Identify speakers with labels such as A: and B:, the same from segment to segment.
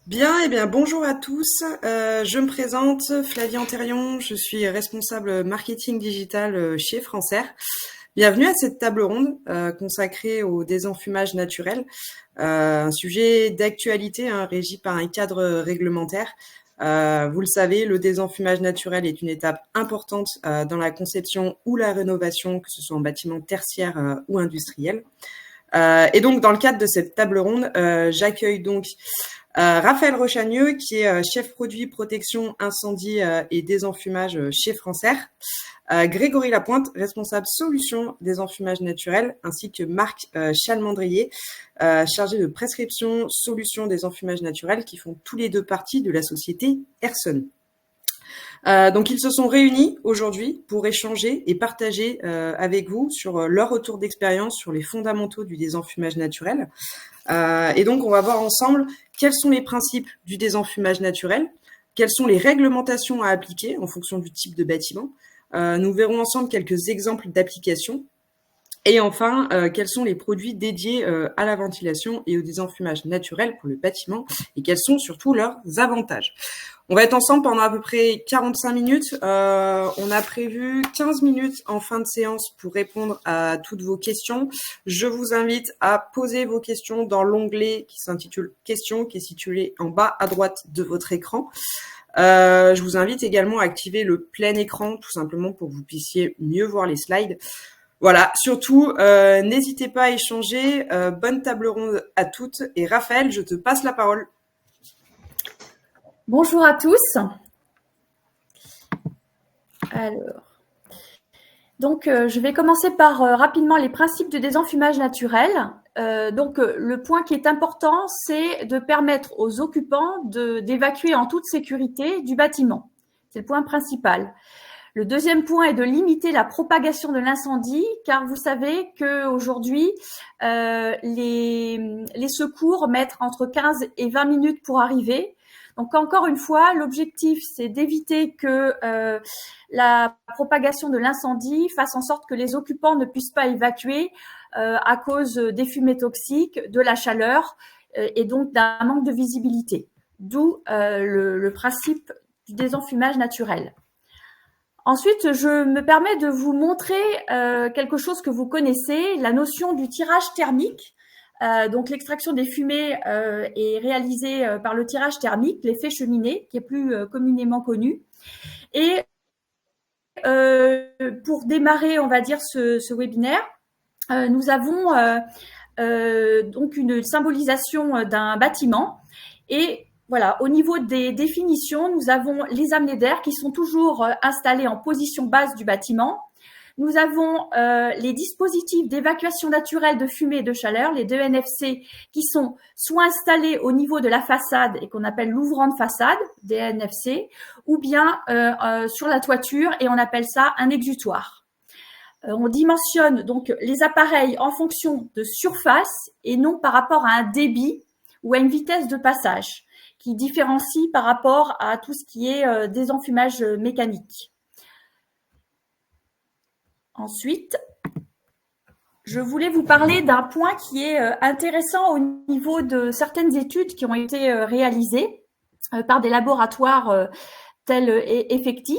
A: Bien, eh bien, bonjour à tous. Je me présente, Flavie Antérion. Je suis responsable marketing digital chez Francaire. Bienvenue à cette table ronde consacrée au désenfumage naturel, un sujet d'actualité régi par un cadre réglementaire. Vous le savez, le désenfumage naturel est une étape importante dans la conception ou la rénovation, que ce soit en bâtiment tertiaire ou industriel. Et donc, dans le cadre de cette table ronde, j'accueille donc Raphaël Rochagneux, qui est chef produit protection incendie et désenfumage chez Francaire. Grégory Lapointe, responsable solution désenfumage naturel, ainsi que Marc Chalmandrier, chargé de prescription solution désenfumage naturel, qui font tous les deux partie de la société Erson. Donc ils se sont réunis aujourd'hui pour échanger et partager avec vous sur leur retour d'expérience sur les fondamentaux du désenfumage naturel. Et donc on va voir ensemble quels sont les principes du désenfumage naturel, quelles sont les réglementations à appliquer en fonction du type de bâtiment. Nous verrons ensemble quelques exemples d'applications. Et enfin, quels sont les produits dédiés à la ventilation et au désenfumage naturel pour le bâtiment et quels sont surtout leurs avantages. On va être ensemble pendant à peu près 45 minutes. On a prévu 15 minutes en fin de séance pour répondre à toutes vos questions. Je vous invite à poser vos questions dans l'onglet qui s'intitule Questions, qui est situé en bas à droite de votre écran. Je vous invite également à activer le plein écran, tout simplement pour que vous puissiez mieux voir les slides. Voilà, surtout, n'hésitez pas à échanger. Bonne table ronde à toutes. Et Raphaël, je te passe la parole.
B: Bonjour à tous. Alors, je vais commencer par rapidement les principes de désenfumage naturel. Le point qui est important, c'est de permettre aux occupants d'évacuer en toute sécurité du bâtiment. C'est le point principal. Le deuxième point est de limiter la propagation de l'incendie, car vous savez qu'aujourd'hui, les secours mettent entre 15 et 20 minutes pour arriver. Donc encore une fois, l'objectif, c'est d'éviter que la propagation de l'incendie fasse en sorte que les occupants ne puissent pas évacuer à cause des fumées toxiques, de la chaleur et donc d'un manque de visibilité. D'où le principe du désenfumage naturel. Ensuite, je me permets de vous montrer quelque chose que vous connaissez, la notion du tirage thermique. Donc l'extraction des fumées est réalisée par le tirage thermique, l'effet cheminée, qui est plus communément connu. Et pour démarrer, on va dire, ce webinaire, nous avons donc une symbolisation d'un bâtiment. Et voilà, au niveau des définitions, nous avons les amenés d'air qui sont toujours installés en position basse du bâtiment. Nous avons les dispositifs d'évacuation naturelle de fumée et de chaleur, les DENFC, qui sont soit installés au niveau de la façade et qu'on appelle l'ouvrant de façade, DNFC, ou bien sur la toiture et on appelle ça un exutoire. On dimensionne donc les appareils en fonction de surface et non par rapport à un débit ou à une vitesse de passage, qui différencie par rapport à tout ce qui est désenfumage mécanique. Ensuite, je voulais vous parler d'un point qui est intéressant au niveau de certaines études qui ont été réalisées par des laboratoires tels Effectis,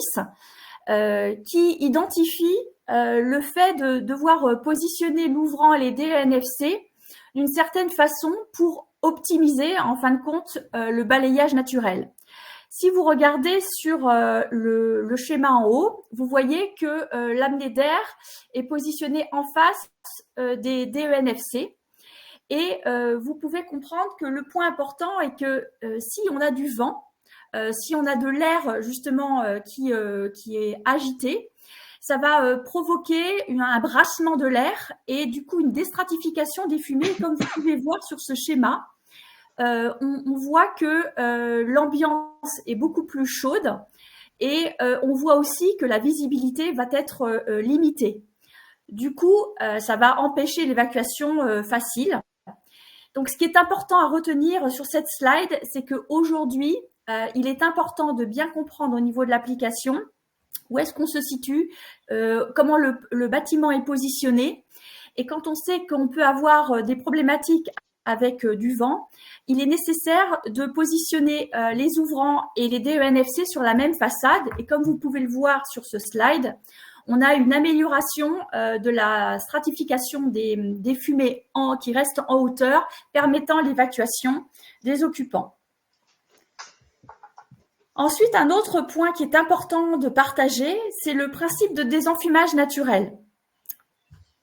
B: qui identifient le fait de devoir positionner l'ouvrant et les DNFC d'une certaine façon pour optimiser, en fin de compte, le balayage naturel. Si vous regardez sur le schéma en haut, vous voyez que l'amener d'air est positionné en face des DENFC. Et vous pouvez comprendre que le point important est que si on a du vent, si on a de l'air justement qui est agité, ça va provoquer un brassement de l'air et du coup une déstratification des fumées, comme vous pouvez voir sur ce schéma. On voit que l'ambiance est beaucoup plus chaude et on voit aussi que la visibilité va être limitée. Du coup, ça va empêcher l'évacuation facile. Donc, ce qui est important à retenir sur cette slide, c'est qu'aujourd'hui, il est important de bien comprendre au niveau de l'application où est-ce qu'on se situe, comment le bâtiment est positionné. Et quand on sait qu'on peut avoir des problématiques avec du vent, il est nécessaire de positionner les ouvrants et les DENFC sur la même façade. Et comme vous pouvez le voir sur ce slide, on a une amélioration de la stratification des fumées qui restent en hauteur, permettant l'évacuation des occupants. Ensuite, un autre point qui est important de partager, c'est le principe de désenfumage naturel.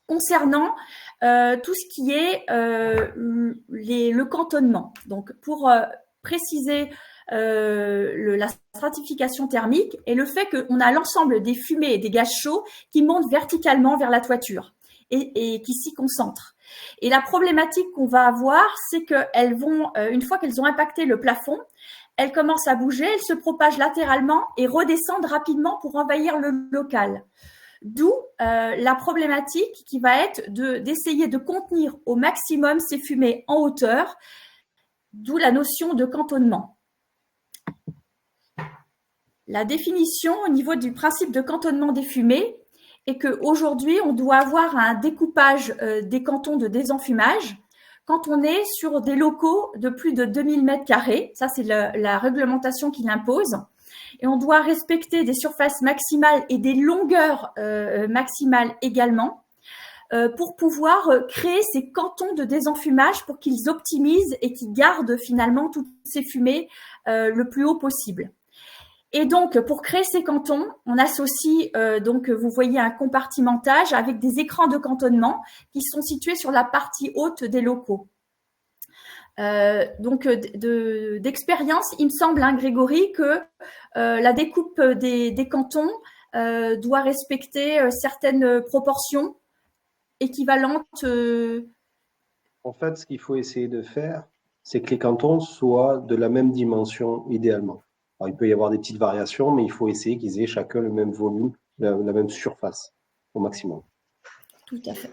B: Concernant tout ce qui est le cantonnement. Donc, pour préciser la stratification thermique et le fait qu'on a l'ensemble des fumées et des gaz chauds qui montent verticalement vers la toiture et qui s'y concentrent. Et la problématique qu'on va avoir, c'est qu'elles vont, une fois qu'elles ont impacté le plafond, elles commencent à bouger, elles se propagent latéralement et redescendent rapidement pour envahir le local. D'où la problématique qui va être d'essayer de contenir au maximum ces fumées en hauteur, d'où la notion de cantonnement. La définition au niveau du principe de cantonnement des fumées est qu'aujourd'hui, on doit avoir un découpage des cantons de désenfumage quand on est sur des locaux de plus de 2000 m². Ça, c'est la réglementation qui l'impose. Et on doit respecter des surfaces maximales et des longueurs maximales également pour pouvoir créer ces cantons de désenfumage pour qu'ils optimisent et qu'ils gardent finalement toutes ces fumées le plus haut possible. Et donc, pour créer ces cantons, on associe, donc vous voyez un compartimentage avec des écrans de cantonnement qui sont situés sur la partie haute des locaux. Donc, d'expérience, il me semble, hein, Grégory, que la découpe des cantons doit respecter certaines proportions équivalentes.
C: En fait, ce qu'il faut essayer de faire, c'est que les cantons soient de la même dimension, idéalement. Alors, il peut y avoir des petites variations, mais il faut essayer qu'ils aient chacun le même volume, la même surface au maximum.
B: Tout à fait.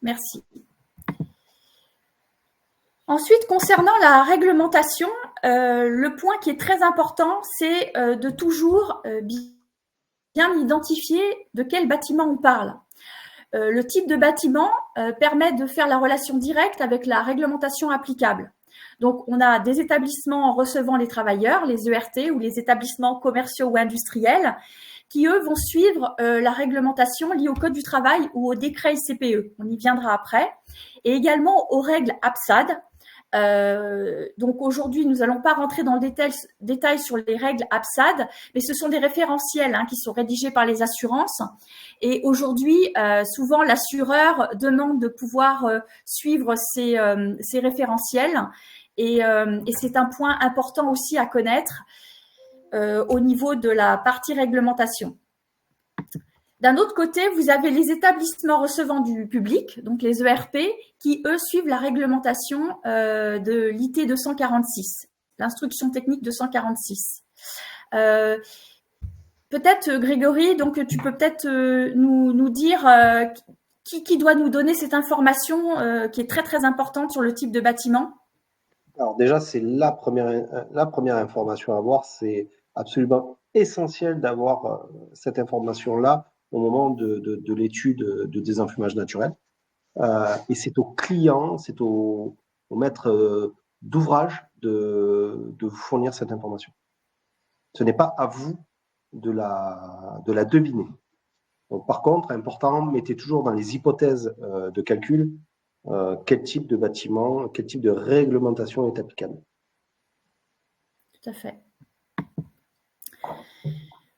B: Merci. Ensuite, concernant la réglementation, le point qui est très important, c'est de toujours bien identifier de quel bâtiment on parle. Le type de bâtiment permet de faire la relation directe avec la réglementation applicable. Donc, on a des établissements recevant les travailleurs, les ERT, ou les établissements commerciaux ou industriels, qui, eux, vont suivre la réglementation liée au Code du travail ou au décret ICPE. On y viendra après. Et également aux règles APSAD. Donc, aujourd'hui, nous n'allons pas rentrer dans le détail sur les règles APSAD, mais ce sont des référentiels qui sont rédigés par les assurances. Et aujourd'hui, souvent, l'assureur demande de pouvoir suivre ces référentiels. Et c'est un point important aussi à connaître au niveau de la partie réglementation. D'un autre côté, vous avez les établissements recevant du public, donc les ERP, qui, eux, suivent la réglementation de l'IT 246, l'instruction technique 246. Peut-être, Grégory, donc tu peux peut-être nous dire qui doit nous donner cette information qui est très, très importante sur le type de bâtiment.
C: Alors déjà, c'est la première information à avoir. C'est absolument essentiel d'avoir cette information-là au moment de l'étude de désenfumage naturel. Et c'est au client, c'est au maître d'ouvrage de vous fournir cette information. Ce n'est pas à vous de la deviner. Donc, par contre, important, mettez toujours dans les hypothèses de calcul quel type de bâtiment, quel type de réglementation est applicable.
B: Tout à fait.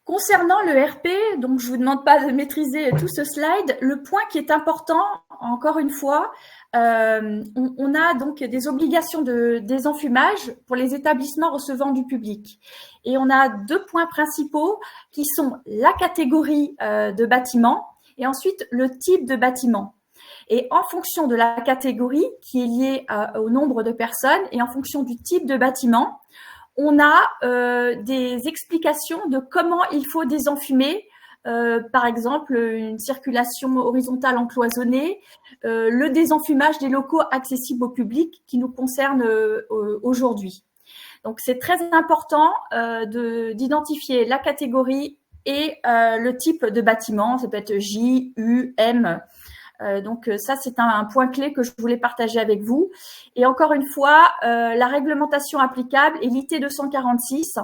B: Concernant le RP, donc je ne vous demande pas de maîtriser tout ce slide, le point qui est important, encore une fois, on a donc des obligations de désenfumage pour les établissements recevant du public. Et on a deux points principaux qui sont la catégorie de bâtiment et ensuite le type de bâtiment. Et en fonction de la catégorie qui est liée au nombre de personnes et en fonction du type de bâtiment, on a des explications de comment il faut désenfumer, par exemple une circulation horizontale encloisonnée, le désenfumage des locaux accessibles au public qui nous concerne aujourd'hui. Donc c'est très important d'identifier la catégorie et le type de bâtiment, ça peut être J, U, M, Donc ça, c'est un point clé que je voulais partager avec vous. Et encore une fois, la réglementation applicable est l'IT 246.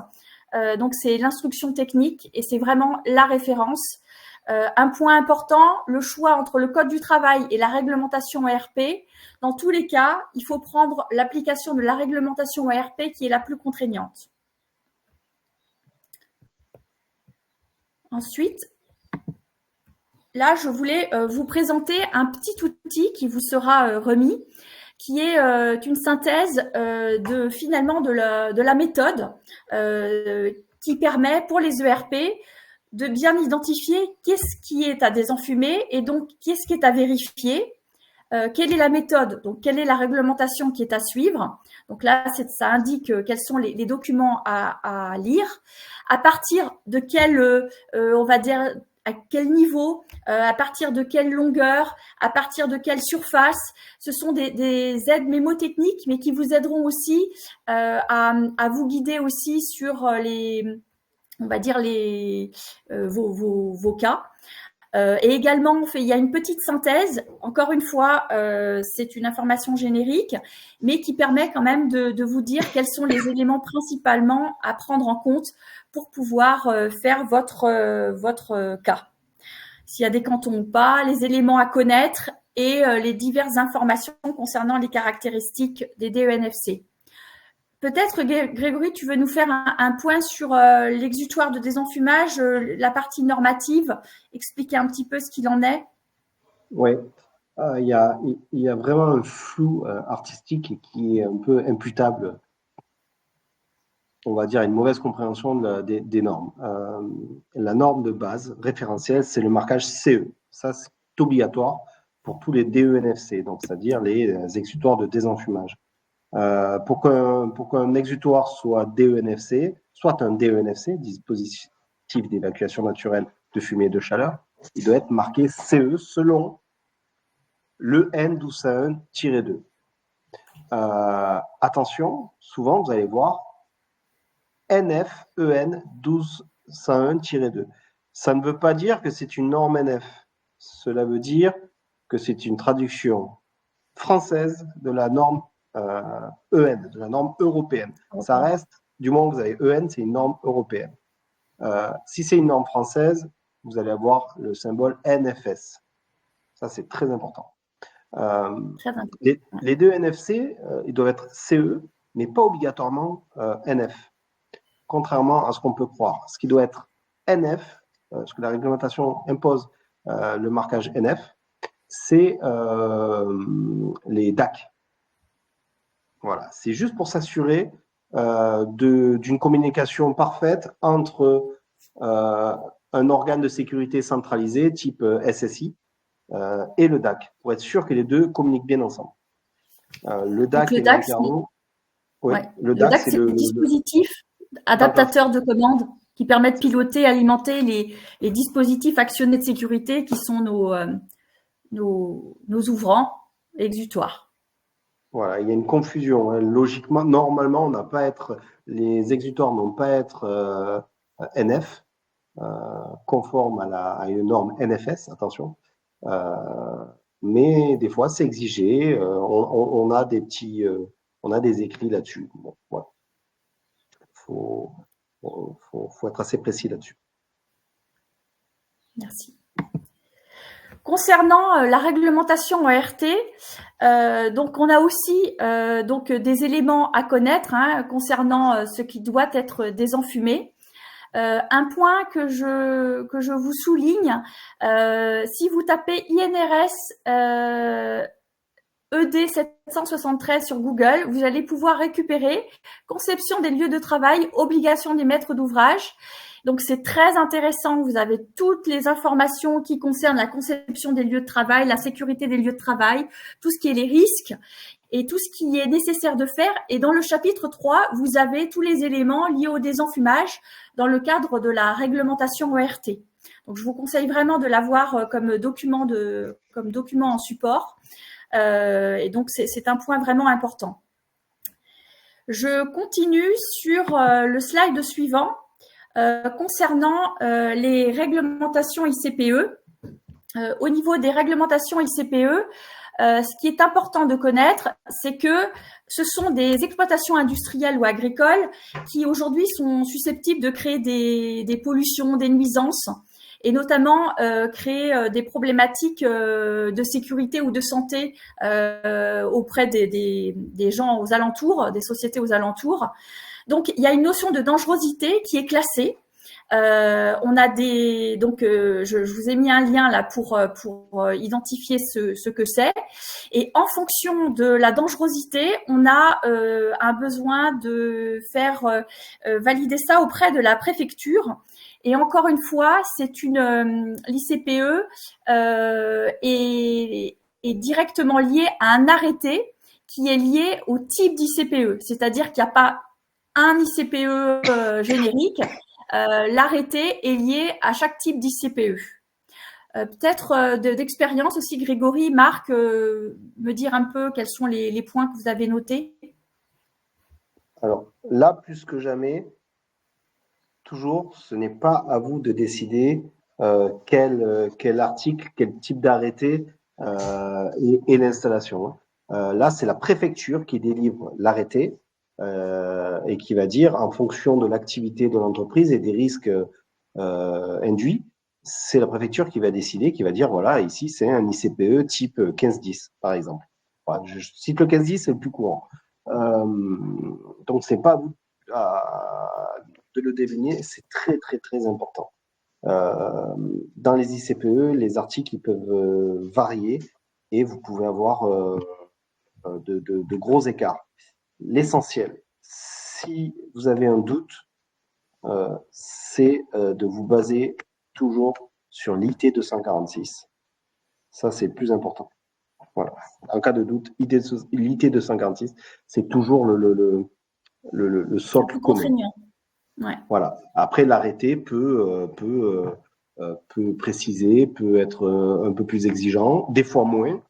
B: Donc c'est l'instruction technique et c'est vraiment la référence. Un point important, le choix entre le code du travail et la réglementation ERP. Dans tous les cas, il faut prendre l'application de la réglementation ERP qui est la plus contraignante. Ensuite, là, je voulais vous présenter un petit outil qui vous sera remis, qui est une synthèse finalement de la méthode qui permet pour les ERP de bien identifier qu'est-ce qui est à désenfumer et donc qu'est-ce qui est à vérifier, quelle est la méthode, donc quelle est la réglementation qui est à suivre. Donc là, ça indique quels sont les documents à lire, à partir de quel, on va dire, à quel niveau, à partir de quelle longueur, à partir de quelle surface. Ce sont des aides mémotechniques, mais qui vous aideront aussi à vous guider aussi sur on va dire vos cas. Et également, il y a une petite synthèse. Encore une fois, c'est une information générique, mais qui permet quand même de vous dire quels sont les éléments principalement à prendre en compte pour pouvoir faire votre cas. S'il y a des cantons ou pas, les éléments à connaître et les diverses informations concernant les caractéristiques des DENFC. Peut-être, Grégory, tu veux nous faire un point sur l'exutoire de désenfumage, la partie normative, expliquer un petit peu ce qu'il en est?
C: Oui, il y a vraiment un flou artistique qui est un peu imputable, on va dire, à une mauvaise compréhension des normes. La norme de base référentielle, c'est le marquage CE. Ça, c'est obligatoire pour tous les DENFC, donc c'est-à-dire les exutoires de désenfumage. Pour qu'un exutoire soit DENFC, soit un DENFC, dispositif d'évacuation naturelle de fumée et de chaleur, il doit être marqué CE selon le N1251-2. Attention, souvent vous allez voir NF-EN 1251-2. Ça ne veut pas dire que c'est une norme NF. Cela veut dire que c'est une traduction française de la norme EN, de la norme européenne. Ça reste, du moment que vous avez EN, c'est une norme européenne. Si c'est une norme française, vous allez avoir le symbole NFS. Ça, c'est très important. Les deux NFC, ils doivent être CE, mais pas obligatoirement NF. Contrairement à ce qu'on peut croire. Ce qui doit être NF, ce que la réglementation impose, le marquage NF, c'est les DAC. Voilà, c'est juste pour s'assurer d'une communication parfaite entre un organe de sécurité centralisé type SSI et le DAC, pour être sûr que les deux communiquent bien ensemble. Le DAC est l'interno.
B: Oui, ouais. Le DAC, c'est le dispositif adaptateur de commande qui permet de piloter, alimenter les dispositifs actionnés de sécurité qui sont nos ouvrants exutoires.
C: Voilà, il y a une confusion. Hein. Logiquement, normalement, on n'a pas à être, les exutoires n'ont pas à être NF, conforme à une norme NFS, attention. Mais des fois, c'est exigé. On a des petits, on a des écrits là-dessus. Bon, voilà. Faut être assez précis là-dessus.
B: Merci. Concernant la réglementation ORT, donc on a aussi donc des éléments à connaître concernant ce qui doit être désenfumé. Un point que je vous souligne, si vous tapez INRS ED 773 sur Google, vous allez pouvoir récupérer conception des lieux de travail, obligation des maîtres d'ouvrage. Donc, c'est très intéressant. Vous avez toutes les informations qui concernent la conception des lieux de travail, la sécurité des lieux de travail, tout ce qui est les risques et tout ce qui est nécessaire de faire. Et dans le chapitre 3, vous avez tous les éléments liés au désenfumage dans le cadre de la réglementation ORT. Donc, je vous conseille vraiment de l'avoir comme document en support. Et donc, c'est un point vraiment important. Je continue sur le slide suivant. Concernant les réglementations ICPE, au niveau des réglementations ICPE, ce qui est important de connaître, c'est que ce sont des exploitations industrielles ou agricoles qui aujourd'hui sont susceptibles de créer des pollutions, des nuisances, et notamment créer des problématiques de sécurité ou de santé auprès des gens aux alentours, des sociétés aux alentours. Donc, il y a une notion de dangerosité qui est classée. On a je vous ai mis un lien là pour identifier ce que c'est. Et en fonction de la dangerosité, on a un besoin de faire valider ça auprès de la préfecture. Et encore une fois, l'ICPE est directement lié à un arrêté qui est lié au type d'ICPE. C'est-à-dire qu'il n'y a pas un ICPE générique. L'arrêté est lié à chaque type d'ICPE. Peut-être d'expérience aussi, Grégory, Marc, me dire un peu quels sont les points que vous avez notés.
C: Alors là, plus que jamais, toujours, ce n'est pas à vous de décider quel article, quel type d'arrêté est l'installation. Là, c'est la préfecture qui délivre l'arrêté et qui va dire, en fonction de l'activité de l'entreprise et des risques induits, c'est la préfecture qui va décider, qui va dire, voilà, ici, c'est un ICPE type 1510, par exemple. Voilà, je cite le 1510, c'est le plus courant. Donc, c'est pas à vous de le deviner, c'est très, très, très important. Dans les ICPE, les articles ils peuvent varier et vous pouvez avoir de gros écarts. L'essentiel, si vous avez un doute, c'est de vous baser toujours sur l'IT 246. Ça, c'est le plus important. Voilà. En cas de doute, l'IT 246, c'est toujours le socle commun.
B: Ouais.
C: Voilà. Après, l'arrêté peut préciser, peut être un peu plus exigeant, des fois moins.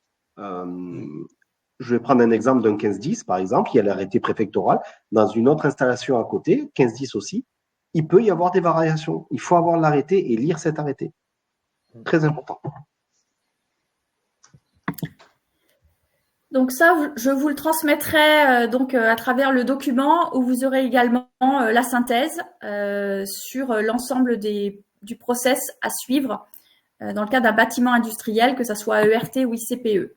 C: Je vais prendre un exemple d'un 1510, par exemple. Il y a l'arrêté préfectoral. Dans une autre installation à côté, 1510 aussi, il peut y avoir des variations. Il faut avoir l'arrêté et lire cet arrêté. Très important.
B: Donc ça, je vous le transmettrai à travers le document où vous aurez également la synthèse sur l'ensemble du process à suivre dans le cas d'un bâtiment industriel, que ce soit ERT ou ICPE.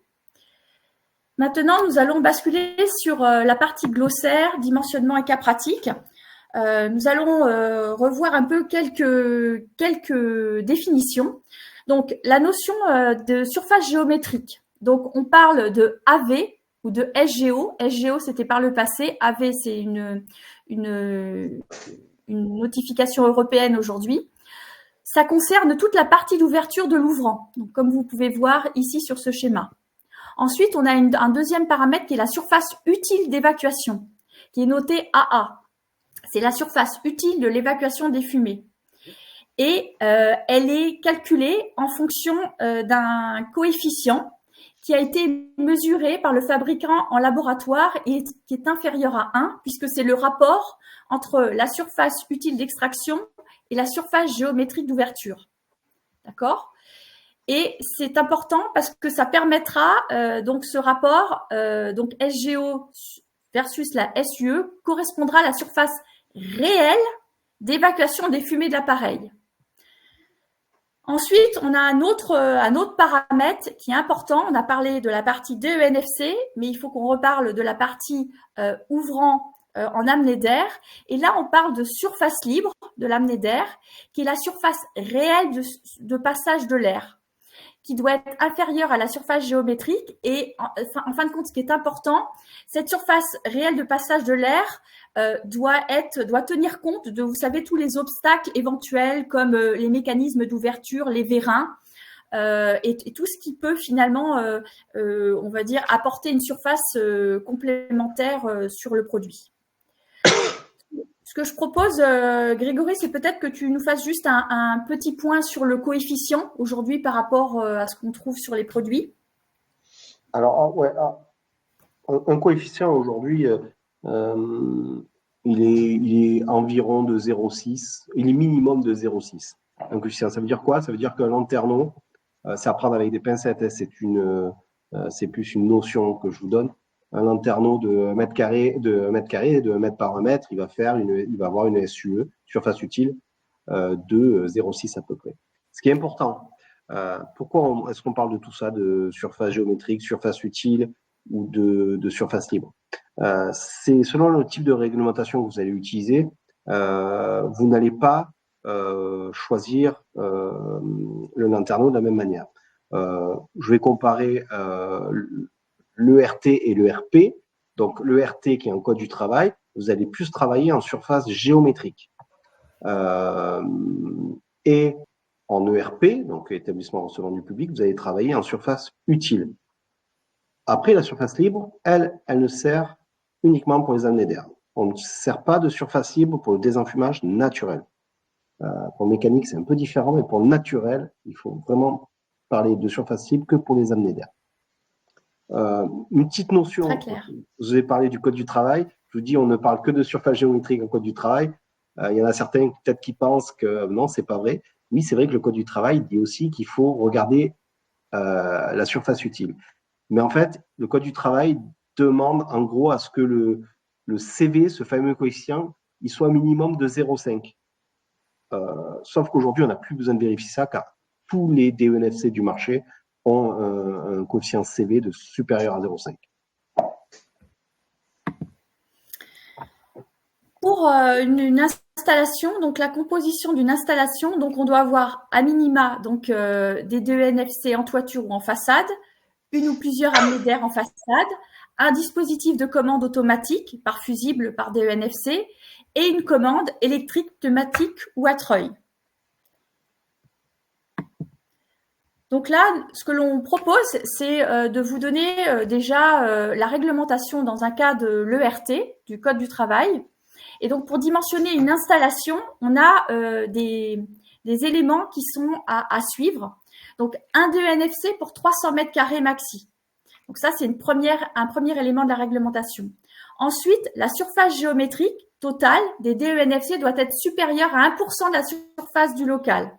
B: Maintenant, nous allons basculer sur la partie glossaire, dimensionnement et cas pratique. Nous allons revoir un peu quelques définitions. Donc, la notion de surface géométrique. Donc, on parle de AV ou de SGO. SGO, c'était par le passé. AV, c'est une notification européenne aujourd'hui. Ça concerne toute la partie d'ouverture de l'ouvrant, donc comme vous pouvez voir ici sur ce schéma. Ensuite, on a un deuxième paramètre qui est la surface utile d'évacuation, qui est notée AA. C'est la surface utile de l'évacuation des fumées. Et elle est calculée en fonction d'un coefficient qui a été mesuré par le fabricant en laboratoire et qui est inférieur à 1, puisque c'est le rapport entre la surface utile d'extraction et la surface géométrique d'ouverture. D'accord ? Et c'est important parce que ça permettra, donc ce rapport, donc SGO versus la SUE, correspondra à la surface réelle d'évacuation des fumées de l'appareil. Ensuite, on a un autre paramètre qui est important. On a parlé de la partie DENFC, mais il faut qu'on reparle de la partie ouvrant en amenée d'air. Et là, on parle de surface libre de l'amenée d'air, qui est la surface réelle de passage de l'air, qui doit être inférieure à la surface géométrique. Et en fin de compte, ce qui est important, cette surface réelle de passage de l'air doit tenir compte de, vous savez, tous les obstacles éventuels comme les mécanismes d'ouverture, les vérins, et tout ce qui peut finalement, on va dire, apporter une surface complémentaire sur le produit. Ce que je propose, Grégory, c'est peut-être que tu nous fasses juste un petit point sur le coefficient aujourd'hui par rapport à ce qu'on trouve sur les produits.
C: Alors, ouais, un coefficient aujourd'hui, il est environ de 0,6. Il est minimum de 0,6. Un coefficient, ça veut dire quoi? Ça veut dire qu'un lanterneau, c'est à prendre avec des pincettes, hein, c'est plus une notion que je vous donne. Un lanterneau de 1 mètre carré, de 1 mètre par 1 mètre, il va avoir une SUE, surface utile, de 0,6 à peu près. Ce qui est important, pourquoi est-ce qu'on parle de tout ça, de surface géométrique, surface utile ou de surface libre? C'est selon le type de réglementation que vous allez utiliser, vous n'allez pas choisir le lanterneau de la même manière. Je vais comparer l'ERT et l'ERP. Donc l'ERT qui est un code du travail, vous allez plus travailler en surface géométrique. Et en ERP, donc établissement recevant du public, vous allez travailler en surface utile. Après, la surface libre, elle ne sert uniquement pour les amener d'air. On ne sert pas de surface libre pour le désenfumage naturel. Pour le mécanique, c'est un peu différent, mais pour le naturel, il faut vraiment parler de surface libre que pour les amener d'air. Une petite notion, vous avez parlé du code du travail, je vous dis, on ne parle que de surface géométrique en code du travail. Il y en a certains peut-être qui pensent que non, c'est pas vrai. Oui, c'est vrai que le code du travail dit aussi qu'il faut regarder la surface utile. Mais en fait, le code du travail demande en gros à ce que le CV, ce fameux coefficient, il soit minimum de 0,5. Sauf qu'aujourd'hui, on n'a plus besoin de vérifier ça car tous les DENFC du marché ont un coefficient CV de supérieur à 0,5.
B: Pour une installation, donc la composition d'une installation, donc on doit avoir à minima donc des DENFC en toiture ou en façade, une ou plusieurs amenées d'air en façade, un dispositif de commande automatique par fusible par DENFC et une commande électrique, pneumatique ou à treuil. Donc là, ce que l'on propose, c'est de vous donner déjà la réglementation dans un cas de l'ERT, du Code du travail. Et donc, pour dimensionner une installation, on a des éléments qui sont à suivre. Donc, un DENFC pour 300 mètres carrés maxi. Donc ça, c'est un premier élément de la réglementation. Ensuite, la surface géométrique totale des DENFC doit être supérieure à 1% de la surface du local.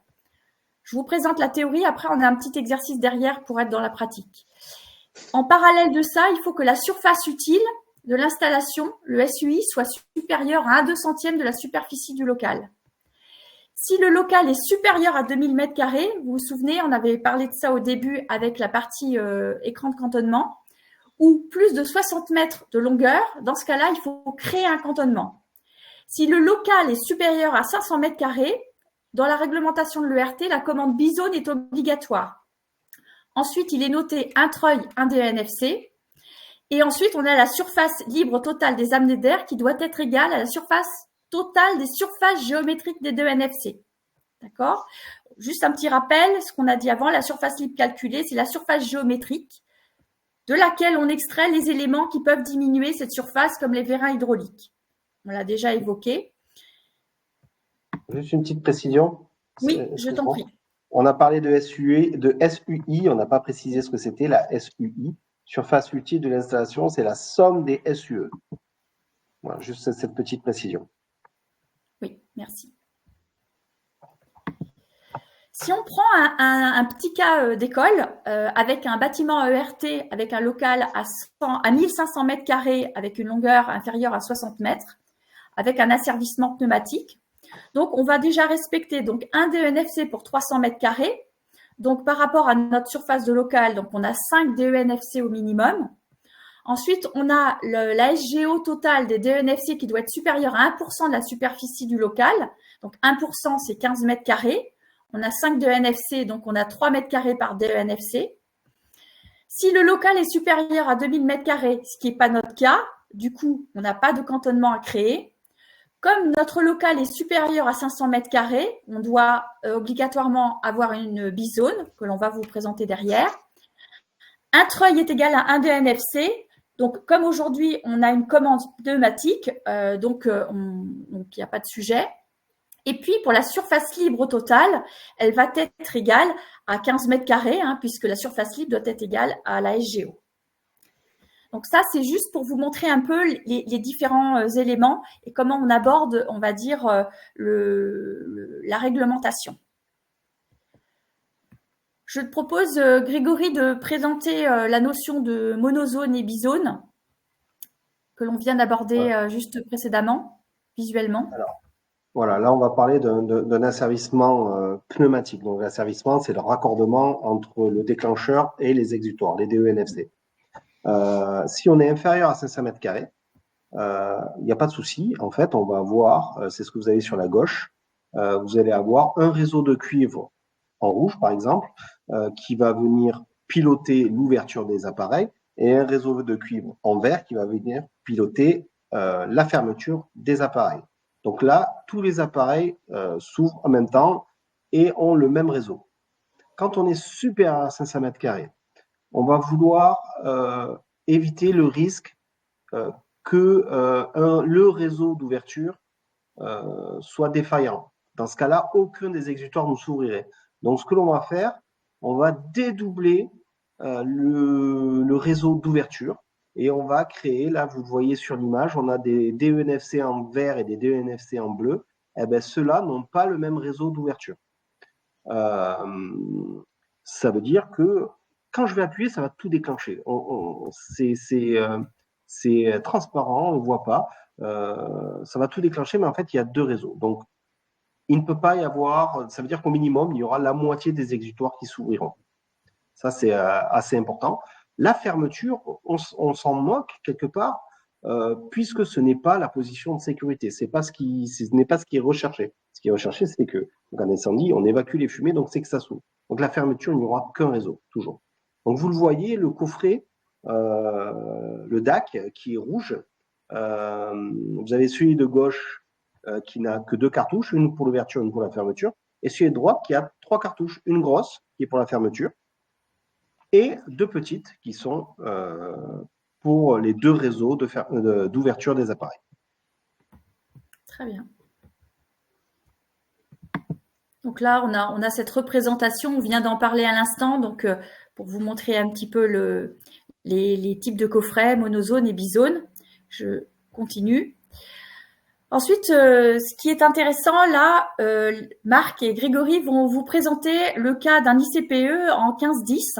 B: Je vous présente la théorie, après on a un petit exercice derrière pour être dans la pratique. En parallèle de ça, il faut que la surface utile de l'installation, le SUI, soit supérieur à 1/200 de la superficie du local. Si le local est supérieur à 2000 m², vous vous souvenez, on avait parlé de ça au début avec la partie écran de cantonnement, ou plus de 60 mètres de longueur, dans ce cas-là, il faut créer un cantonnement. Si le local est supérieur à 500 m², dans la réglementation de l'ERT, la commande bisone est obligatoire. Ensuite, il est noté un treuil, un DENFC. Et ensuite, on a la surface libre totale des amenées d'air qui doit être égale à la surface totale des surfaces géométriques des DENFC. D'accord ? Juste un petit rappel, ce qu'on a dit avant, la surface libre calculée, c'est la surface géométrique de laquelle on extrait les éléments qui peuvent diminuer cette surface, comme les vérins hydrauliques. On l'a déjà évoqué.
C: Juste une petite précision.
B: Oui, je t'en prie.
C: On a parlé de SUI, on n'a pas précisé ce que c'était la SUI. Surface utile de l'installation, c'est la somme des SUE. Voilà, juste cette petite précision.
B: Oui, merci. Si on prend un petit cas d'école avec un bâtiment ERT avec un local à 1500 m² avec une longueur inférieure à 60 mètres, avec un asservissement pneumatique, donc on va déjà respecter donc un DENFC pour 300 m². Donc par rapport à notre surface de local, donc on a 5 DENFC au minimum. Ensuite, on a la SGO totale des DENFC qui doit être supérieure à 1% de la superficie du local. Donc 1%, c'est 15 m². On a 5 DENFC, donc on a 3 m² par DENFC. Si le local est supérieur à 2000 m², ce qui n'est pas notre cas, du coup, on n'a pas de cantonnement à créer. Comme notre local est supérieur à 500 m², on doit obligatoirement avoir une bisone que l'on va vous présenter derrière. Un treuil est égal à un DENFC. Donc, comme aujourd'hui, on a une commande pneumatique, donc il n'y a pas de sujet. Et puis, pour la surface libre totale, elle va être égale à 15 m², puisque la surface libre doit être égale à la SGO. Donc ça, c'est juste pour vous montrer un peu les différents éléments et comment on aborde, on va dire, la réglementation. Je te propose, Grégory, de présenter la notion de monozone et bizone que l'on vient d'aborder
C: Voilà.
B: juste précédemment, visuellement.
C: Alors, voilà, là, on va parler d'un asservissement pneumatique. Donc, l'asservissement, c'est le raccordement entre le déclencheur et les exutoires, les DE-NFC. Si on est inférieur à 500 mètres carrés, il n'y a pas de souci. En fait, on va avoir, c'est ce que vous avez sur la gauche, vous allez avoir un réseau de cuivre en rouge, par exemple, qui va venir piloter l'ouverture des appareils, et un réseau de cuivre en vert qui va venir piloter la fermeture des appareils. Donc là, tous les appareils s'ouvrent en même temps et ont le même réseau. Quand on est supérieur à 500 mètres carrés, on va vouloir éviter le risque que le réseau d'ouverture soit défaillant. Dans ce cas-là, aucun des exutoires ne s'ouvrirait. Donc, ce que l'on va faire, on va dédoubler le réseau d'ouverture et on va créer, là, vous le voyez sur l'image, on a des DE-NFC en vert et des DE-NFC en bleu. Eh bien, ceux-là n'ont pas le même réseau d'ouverture. Ça veut dire que quand je vais appuyer, ça va tout déclencher. C'est transparent, on ne voit pas. Ça va tout déclencher, mais en fait, il y a deux réseaux. Donc, il ne peut pas y avoir, ça veut dire qu'au minimum, il y aura la moitié des exutoires qui s'ouvriront. Ça, c'est assez important. La fermeture, on s'en moque quelque part, puisque ce n'est pas la position de sécurité. Ce n'est pas ce qui est recherché. Ce qui est recherché, c'est que, donc, un incendie, on évacue les fumées, donc c'est que ça s'ouvre. Donc la fermeture, il n'y aura qu'un réseau, toujours. Donc vous le voyez, le coffret, le DAC qui est rouge, vous avez celui de gauche qui n'a que deux cartouches, une pour l'ouverture, une pour la fermeture, et celui de droite qui a trois cartouches, une grosse qui est pour la fermeture, et deux petites qui sont pour les deux réseaux d'ouverture des appareils.
B: Très bien. Donc là, on a cette représentation, on vient d'en parler à l'instant, donc pour vous montrer un petit peu les types de coffrets, monozone et bizone. Je continue. Ensuite, ce qui est intéressant, là, Marc et Grégory vont vous présenter le cas d'un ICPE en 1510,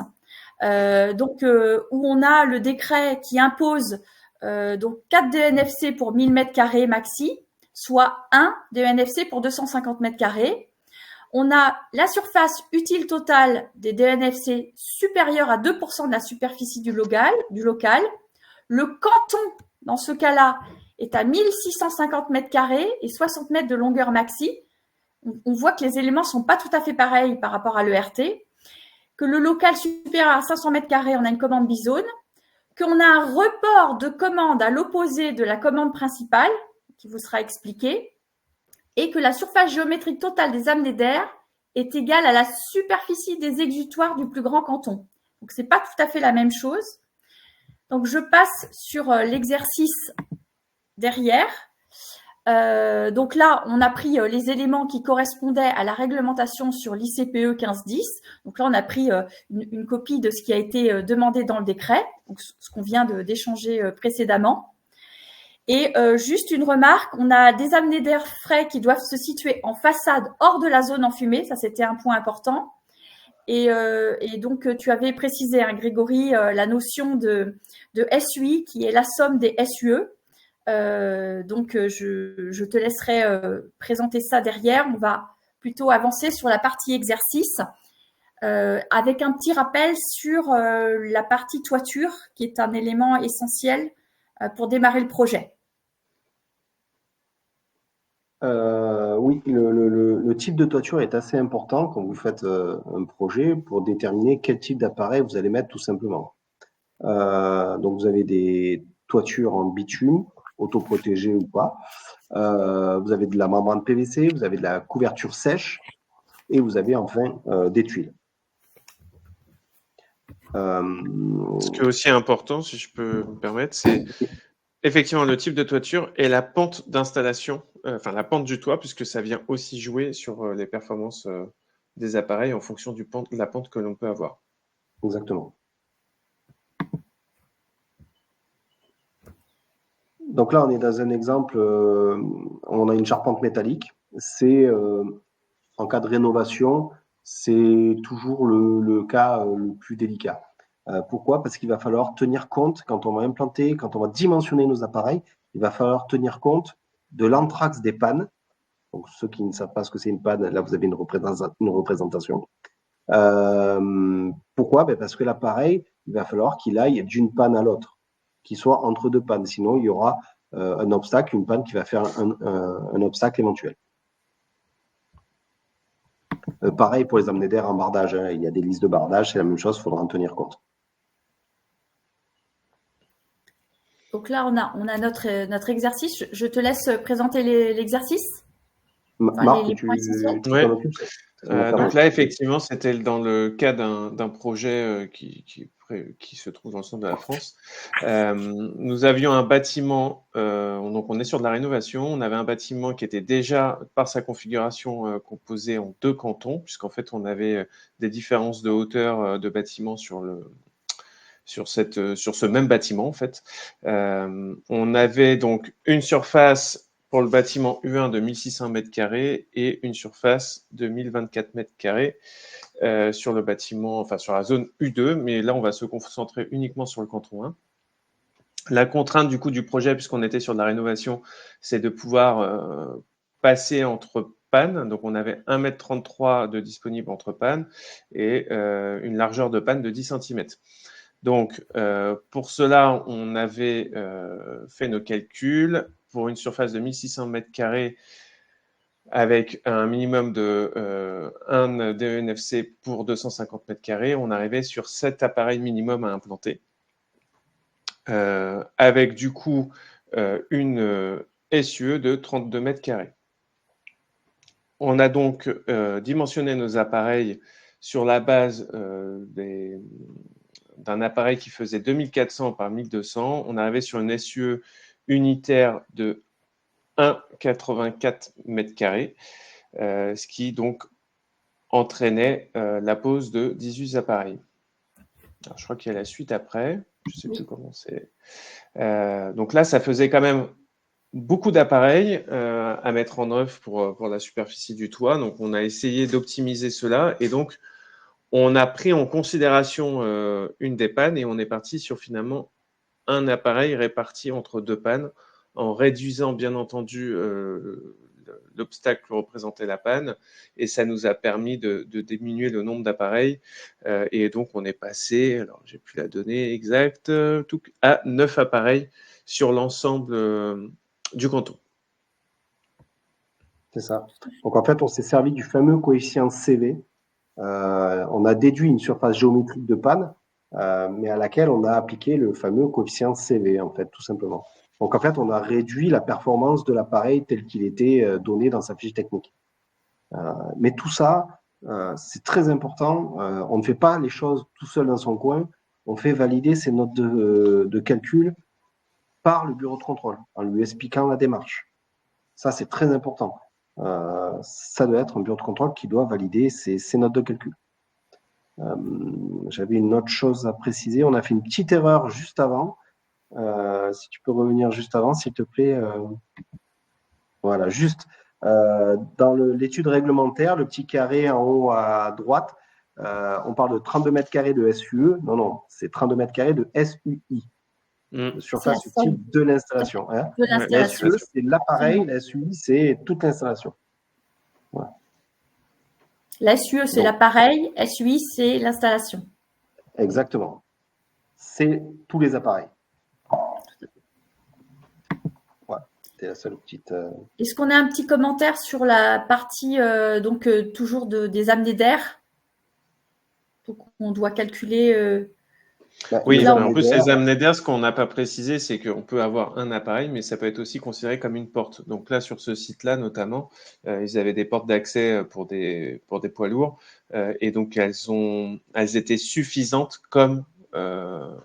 B: où on a le décret qui impose donc 4 DNFC pour 1000 m² maxi, soit 1 DNFC pour 250 m². On a la surface utile totale des DNFC supérieure à 2% de la superficie du local. Le canton, dans ce cas-là, est à 1650 m² et 60 mètres de longueur maxi. On voit que les éléments sont pas tout à fait pareils par rapport à l'ERT. Que le local supérieur à 500 m², on a une commande bizone. Qu'on a un report de commande à l'opposé de la commande principale, qui vous sera expliqué. Et que la surface géométrique totale des amenés d'air est égale à la superficie des exutoires du plus grand canton. Donc, c'est pas tout à fait la même chose. Donc, je passe sur l'exercice derrière. Donc là, on a pris les éléments qui correspondaient à la réglementation sur l'ICPE 1510. Donc là, on a pris une copie de ce qui a été demandé dans le décret, donc ce qu'on vient d'échanger précédemment. Et juste une remarque, on a des amenés d'air frais qui doivent se situer en façade hors de la zone enfumée. Ça, c'était un point important. Et donc, tu avais précisé, hein, Grégory, la notion de SUI qui est la somme des SUE. Donc, je te laisserai présenter ça derrière. On va plutôt avancer sur la partie exercice avec un petit rappel sur la partie toiture qui est un élément essentiel pour démarrer le projet.
C: Oui, le type de toiture est assez important quand vous faites un projet pour déterminer quel type d'appareil vous allez mettre tout simplement. Donc vous avez des toitures en bitume, autoprotégées ou pas. Vous avez de la membrane PVC, vous avez de la couverture sèche et vous avez enfin des tuiles.
D: Ce qui est aussi important, si je peux me permettre, c'est effectivement le type de toiture et la pente d'installation, enfin la pente du toit, puisque ça vient aussi jouer sur les performances des appareils en fonction de la pente que l'on peut avoir.
C: Exactement. Donc là, on est dans un exemple, on a une charpente métallique. C'est en cas de rénovation, c'est toujours le cas le plus délicat. Pourquoi? Parce qu'il va falloir tenir compte, quand on va implanter, quand on va dimensionner nos appareils, il va falloir tenir compte de l'anthrax des pannes. Donc, ceux qui ne savent pas ce que c'est une panne, là, vous avez une représentation. Pourquoi? Parce que l'appareil, il va falloir qu'il aille d'une panne à l'autre, qu'il soit entre deux pannes. Sinon, il y aura un obstacle, une panne qui va faire un obstacle éventuel. Pareil pour les amenés d'air en bardage. Hein. Il y a des listes de bardage, c'est la même chose, il faudra en tenir compte.
B: Donc là, on a notre exercice. Je te laisse présenter l'exercice.
C: Marc,
B: les points essentiels.
C: tu t'en occupes?
D: Donc là, effectivement, c'était dans le cas d'un projet qui se trouve dans le centre de la France. Nous avions un bâtiment, donc on est sur de la rénovation, on avait un bâtiment qui était déjà, par sa configuration, composé en 2 cantons, puisqu'en fait, on avait des différences de hauteur de bâtiment sur ce même bâtiment, en fait. On avait donc une surface pour le bâtiment U1 de 1600 m² et une surface de 1024 m² sur le bâtiment, enfin sur la zone U2, mais là on va se concentrer uniquement sur le canton 1. La contrainte du coup du projet, puisqu'on était sur de la rénovation, c'est de pouvoir passer entre pannes. Donc on avait 1,33 m de disponible entre pannes et une largeur de panne de 10 cm. Donc, pour cela, on avait fait nos calculs pour une surface de 1600 m² avec un minimum de 1 DENFC pour 250 m². On arrivait sur 7 appareils minimum à implanter, avec du coup une SUE de 32 m². On a donc dimensionné nos appareils sur la base d'un appareil qui faisait 2400 par 1200, on arrivait sur une SUE unitaire de 1,84 m², ce qui donc entraînait la pose de 18 appareils. Alors, je crois qu'il y a la suite après, je ne sais plus comment c'est. Donc là, ça faisait quand même beaucoup d'appareils à mettre en œuvre pour la superficie du toit. Donc on a essayé d'optimiser cela et donc on a pris en considération une des pannes et on est parti sur finalement un appareil réparti entre 2 pannes en réduisant bien entendu l'obstacle que représentait la panne et ça nous a permis de diminuer le nombre d'appareils et donc on est passé, alors j'ai plus la donnée exacte, à 9 appareils sur l'ensemble du canton.
C: C'est ça. Donc en fait, on s'est servi du fameux coefficient CV. On a déduit une surface géométrique de panne, mais à laquelle on a appliqué le fameux coefficient CV, en fait, tout simplement. Donc en fait, on a réduit la performance de l'appareil tel qu'il était donné dans sa fiche technique. Mais tout ça, c'est très important. On ne fait pas les choses tout seul dans son coin. On fait valider ces notes de calcul par le bureau de contrôle, en lui expliquant la démarche. Ça, c'est très important. Ça doit être un bureau de contrôle qui doit valider ces notes de calcul. J'avais une autre chose à préciser. On a fait une petite erreur juste avant. Si tu peux revenir juste avant, s'il te plaît. Voilà, juste dans l'étude réglementaire, le petit carré en haut à droite, on parle de 32 m² de SUE. Non, c'est 32 m² de SUI. Surface utile de l'installation. Hein. La SUE, c'est l'appareil, la SUI, c'est toute l'installation. Ouais.
B: La SUE, c'est l'appareil, SUI, c'est l'installation.
C: Exactement. C'est tous les appareils. Voilà, c'était la seule petite.
B: Est-ce qu'on a un petit commentaire sur la partie, toujours des amenés d'air? Donc, on doit calculer.
D: Oui, en plus, les amenés d'air, ce qu'on n'a pas précisé, c'est qu'on peut avoir un appareil, mais ça peut être aussi considéré comme une porte. Donc là, sur ce site-là, notamment, ils avaient des portes d'accès pour des poids lourds, et donc elles étaient suffisantes comme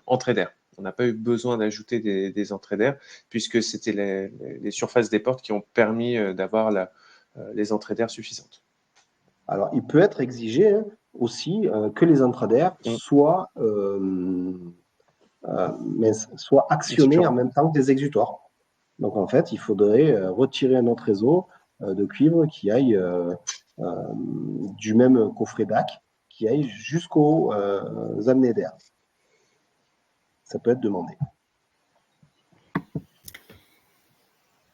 D: entrée d'air. On n'a pas eu besoin d'ajouter des entrées d'air, puisque c'était les surfaces des portes qui ont permis d'avoir les entrées d'air suffisantes.
C: Alors, il peut être exigé aussi que les entrées d'air soient actionnés en même temps que des exutoires. Donc en fait, il faudrait retirer un autre réseau de cuivre qui aille du même coffret DAC qui aille jusqu'aux amenés d'air. Ça peut être demandé.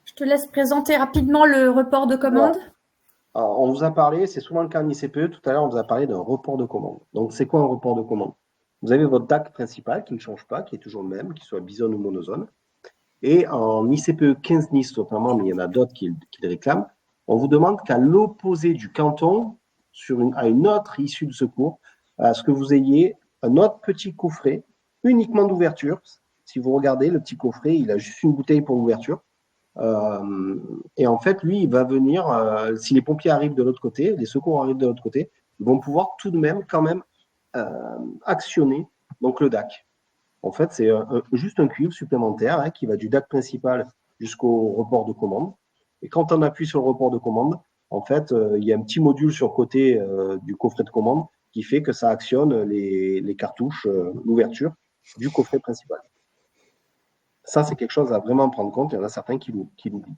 B: Je te laisse présenter rapidement le report de commande.
C: Alors, on vous a parlé, c'est souvent le cas en ICPE, tout à l'heure on vous a parlé d'un report de commande. Donc c'est quoi un report de commande? Vous avez votre DAC principal qui ne change pas, qui est toujours le même, qu'il soit bisone ou monozone. Et en ICPE 15 Nice notamment, mais il y en a d'autres qui le réclament, on vous demande qu'à l'opposé du canton, à une autre issue de secours, à ce que vous ayez un autre petit coffret uniquement d'ouverture. Si vous regardez, le petit coffret, il a juste une bouteille pour l'ouverture. Et en fait, lui, il va venir, si les pompiers arrivent de l'autre côté, les secours arrivent de l'autre côté, ils vont pouvoir tout de même, quand même, actionner donc le DAC. En fait, c'est juste un cuivre supplémentaire qui va du DAC principal jusqu'au report de commande. Et quand on appuie sur le report de commande, en fait, il y a un petit module sur le côté du coffret de commande qui fait que ça actionne les cartouches, l'ouverture du coffret principal. Ça, c'est quelque chose à vraiment prendre compte. Il y en a certains qui l'oublient.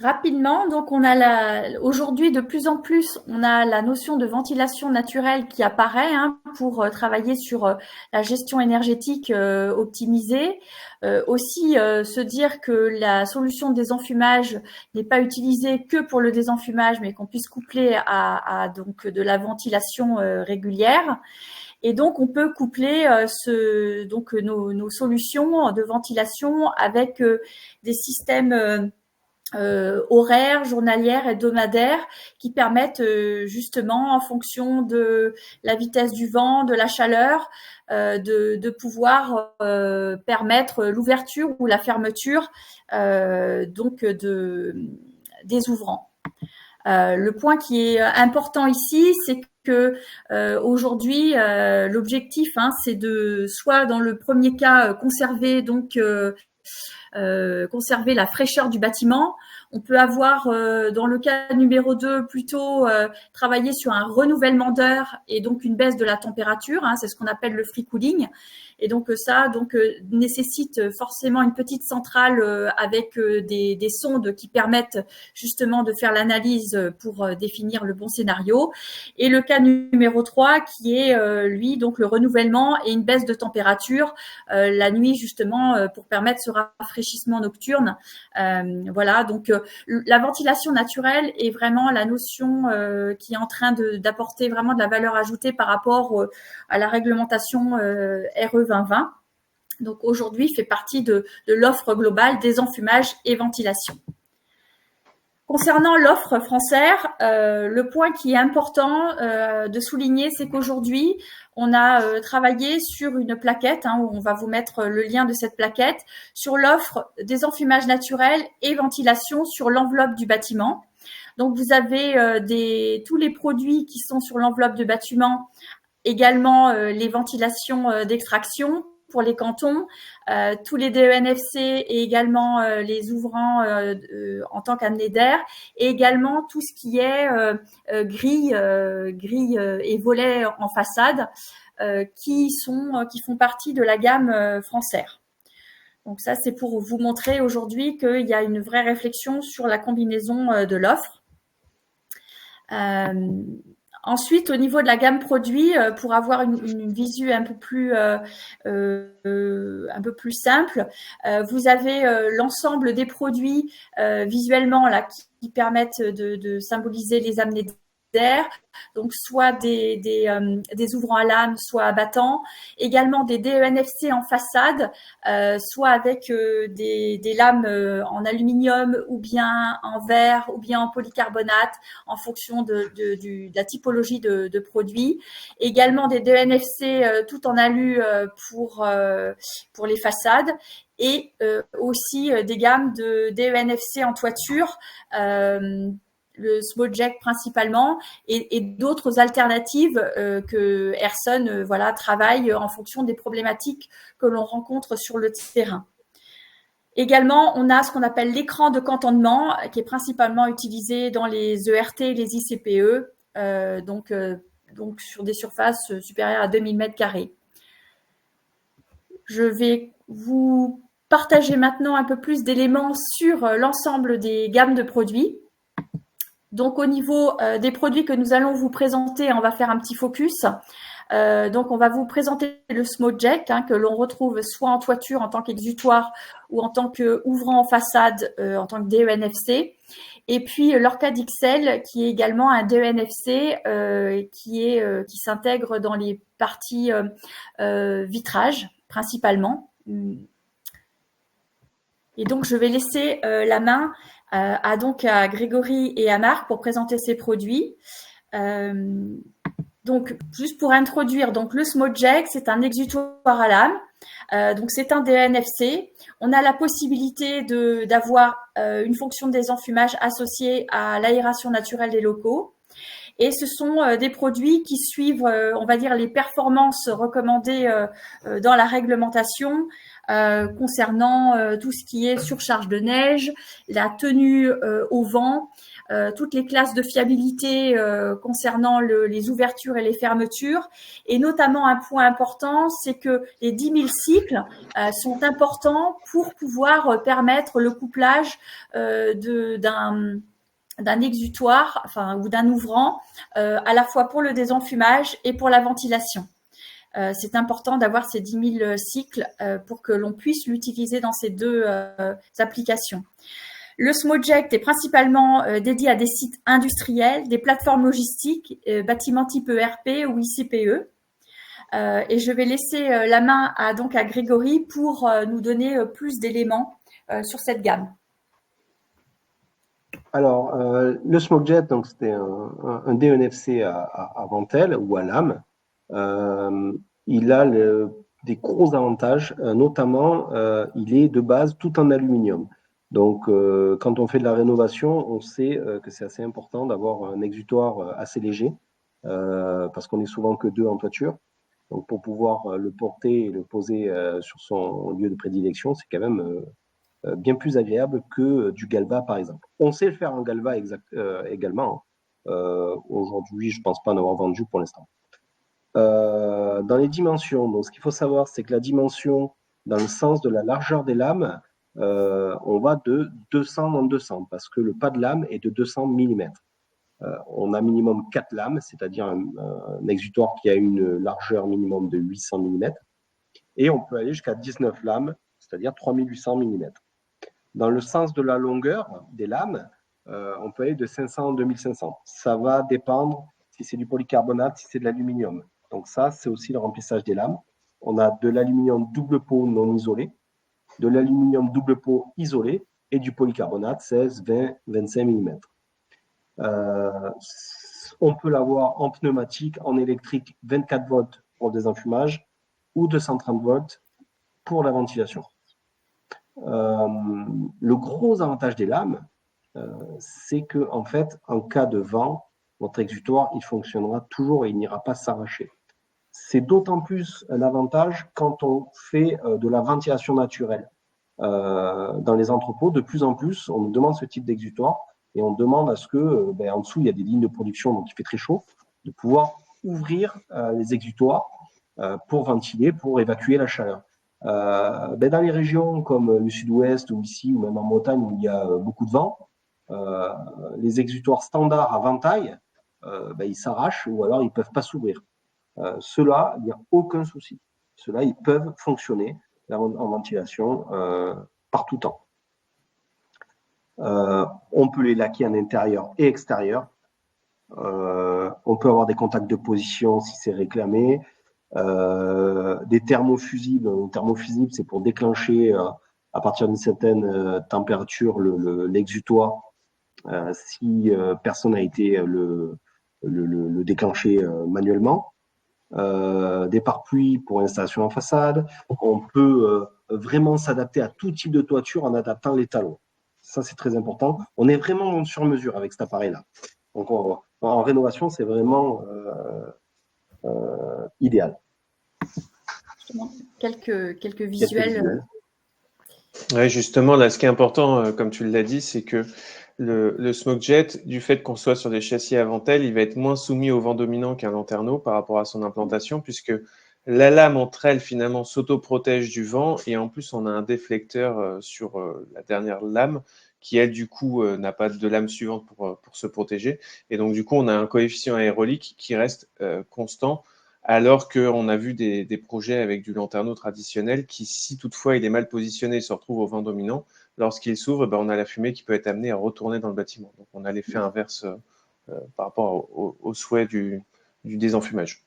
B: Rapidement, donc on a aujourd'hui de plus en plus, on a la notion de ventilation naturelle qui apparaît pour travailler sur la gestion énergétique optimisée. Aussi se dire que la solution de désenfumage n'est pas utilisée que pour le désenfumage, mais qu'on puisse coupler à donc de la ventilation régulière. Et donc, on peut coupler nos solutions de ventilation avec des systèmes horaires, journalières, hebdomadaires qui permettent justement, en fonction de la vitesse du vent, de la chaleur, de pouvoir permettre l'ouverture ou la fermeture des ouvrants. Le point qui est important ici, c'est que aujourd'hui, l'objectif, c'est de soit dans le premier cas conserver la fraîcheur du bâtiment. On peut avoir dans le cas numéro 2 plutôt travailler sur un renouvellement d'heure et donc une baisse de la température. C'est ce qu'on appelle le free cooling. Et donc ça nécessite forcément une petite centrale avec des sondes qui permettent justement de faire l'analyse pour définir le bon scénario. Et le cas numéro 3 qui est lui donc le renouvellement et une baisse de température la nuit justement pour permettre ce rafraîchissement nocturne. Voilà, donc la ventilation naturelle est vraiment la notion qui est en train d'apporter vraiment de la valeur ajoutée par rapport à la réglementation RE 2020. Donc aujourd'hui, fait partie de l'offre globale désenfumage et ventilation. Concernant l'offre française, le point qui est important de souligner, c'est qu'aujourd'hui, on a travaillé sur une plaquette, où on va vous mettre le lien de cette plaquette, sur l'offre désenfumage naturel et ventilation sur l'enveloppe du bâtiment. Donc, vous avez tous les produits qui sont sur l'enveloppe du bâtiment, également les ventilations d'extraction pour les cantons, tous les DENFC et également les ouvrants en tant qu'amenés d'air, et également tout ce qui est grille et volets en façade qui font partie de la gamme française. Donc ça, c'est pour vous montrer aujourd'hui qu'il y a une vraie réflexion sur la combinaison de l'offre. Ensuite, au niveau de la gamme produit, pour avoir une visu un peu plus simple, vous avez l'ensemble des produits visuellement là qui permettent de symboliser les amenés d'air, donc soit des ouvrants à lame, soit abattants, également des DENFC en façade, soit avec des lames en aluminium ou bien en verre ou bien en polycarbonate en fonction de la typologie de produit. Également des DENFC tout en alu pour les façades. Et aussi des gammes de DENFC en toiture, le Smalljack principalement, et d'autres alternatives que Airson travaille en fonction des problématiques que l'on rencontre sur le terrain. Également, on a ce qu'on appelle l'écran de cantonnement, qui est principalement utilisé dans les ERT et les ICPE, donc sur des surfaces supérieures à 2000 m². Je vais vous partager maintenant un peu plus d'éléments sur l'ensemble des gammes de produits. Donc, au niveau des produits que nous allons vous présenter, on va faire un petit focus. Donc, on va vous présenter le Smokeject, que l'on retrouve soit en toiture en tant qu'exutoire ou en tant qu'ouvrant en façade en tant que DENFC. Et puis, l'Orcade XL, qui est également un DENFC qui s'intègre dans les parties vitrage, principalement. Et donc, je vais laisser la main à Grégory et à Marc pour présenter ces produits. Donc, juste pour introduire, donc le Smokeject, c'est un exutoire à lame. Donc, c'est un DENFC. On a la possibilité d'avoir une fonction de désenfumage associée à l'aération naturelle des locaux. Et ce sont des produits qui suivent, on va dire, les performances recommandées dans la réglementation concernant tout ce qui est surcharge de neige, la tenue au vent, toutes les classes de fiabilité concernant les ouvertures et les fermetures. Et notamment, un point important, c'est que les 10 000 cycles sont importants pour pouvoir permettre le couplage d'un exutoire, ou d'un ouvrant, à la fois pour le désenfumage et pour la ventilation. C'est important d'avoir ces 10 000 cycles pour que l'on puisse l'utiliser dans ces deux applications. Le Smokeject est principalement dédié à des sites industriels, des plateformes logistiques, bâtiments type ERP ou ICPE. Et je vais laisser la main à Grégory pour nous donner plus d'éléments sur cette gamme.
C: Alors, le Smokeject, donc c'était un DENFC à ventelle ou à lame. Il a des gros avantages, notamment il est de base tout en aluminium. Donc, quand on fait de la rénovation, on sait que c'est assez important d'avoir un exutoire assez léger, parce qu'on est souvent que 2 en toiture. Donc, pour pouvoir le porter et le poser sur son lieu de prédilection, c'est quand même bien plus agréable que du Galva, par exemple. On sait le faire en Galva également. Aujourd'hui, je ne pense pas en avoir vendu pour l'instant. Dans les dimensions, donc, ce qu'il faut savoir, c'est que la dimension, dans le sens de la largeur des lames, on va de 200 en 200, parce que le pas de lame est de 200 mm. On a minimum 4 lames, c'est-à-dire un exutoire qui a une largeur minimum de 800 mm, et on peut aller jusqu'à 19 lames, c'est-à-dire 3800 mm. Dans le sens de la longueur des lames, on peut aller de 500 à 2500. Ça va dépendre si c'est du polycarbonate, si c'est de l'aluminium. Donc ça, c'est aussi le remplissage des lames. On a de l'aluminium double pot non isolé, de l'aluminium double pot isolé et du polycarbonate 16, 20, 25 mm. On peut l'avoir en pneumatique, en électrique, 24 volts pour le désenfumage ou 230 volts pour la ventilation. Le gros avantage des lames, c'est que en fait, en cas de vent, votre exutoire, il fonctionnera toujours et il n'ira pas s'arracher. C'est d'autant plus un avantage quand on fait de la ventilation naturelle. Dans les entrepôts, de plus en plus, on nous demande ce type d'exutoire et on demande à ce que, en dessous, il y a des lignes de production, donc il fait très chaud, de pouvoir ouvrir les exutoires pour ventiler, pour évacuer la chaleur. Dans les régions comme le sud-ouest ou ici, ou même en montagne où il y a beaucoup de vent, les exutoires standards à ventaille, ils s'arrachent ou alors ils ne peuvent pas s'ouvrir. Ceux-là, il n'y a aucun souci. Ceux-là, ils peuvent fonctionner en ventilation par tout temps. On peut les laquer en intérieur et extérieur. On peut avoir des contacts de position si c'est réclamé. Des thermofusibles. Un thermofusible, c'est pour déclencher à partir d'une certaine température l'exutoire si personne n'a été le déclencher manuellement. Des pare-pluies pour installation en façade. On peut vraiment s'adapter à tout type de toiture en adaptant les talons. Ça, c'est très important. On est vraiment sur mesure avec cet appareil-là. Donc, en rénovation, c'est vraiment idéal.
B: Quelques visuels.
D: Ouais, justement, là, ce qui est important, comme tu l'as dit, c'est que le Smokeject, du fait qu'on soit sur des châssis à ventelle, il va être moins soumis au vent dominant qu'un lanterneau par rapport à son implantation, puisque La lame entre elles finalement s'auto-protège du vent et en plus on a un déflecteur sur la dernière lame qui elle du coup n'a pas de lame suivante pour se protéger et donc du coup on a un coefficient aérolique qui reste constant alors qu'on a vu des projets avec du lanterneau traditionnel qui si toutefois il est mal positionné se retrouve au vent dominant, lorsqu'il s'ouvre on a la fumée qui peut être amenée à retourner dans le bâtiment. Donc on a l'effet inverse par rapport au souhait du désenfumage.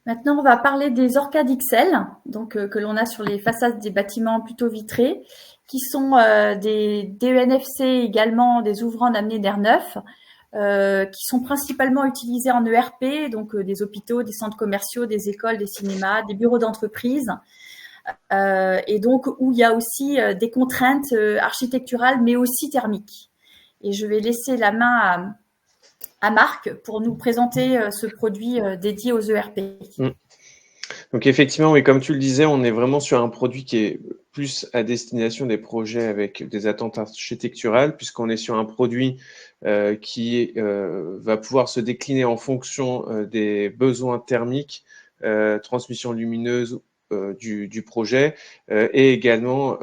B: Maintenant, on va parler des Orcades XL, donc que l'on a sur les façades des bâtiments plutôt vitrés, qui sont des DENFC également, des ouvrants d'amener d'air neuf, qui sont principalement utilisés en ERP, donc des hôpitaux, des centres commerciaux, des écoles, des cinémas, des bureaux d'entreprise, et donc où il y a aussi des contraintes architecturales, mais aussi thermiques. Et je vais laisser la main à Marc pour nous présenter ce produit dédié aux ERP.
D: Donc effectivement, oui, comme tu le disais, on est vraiment sur un produit qui est plus à destination des projets avec des attentes architecturales, puisqu'on est sur un produit qui va pouvoir se décliner en fonction des besoins thermiques, transmission lumineuse du projet et également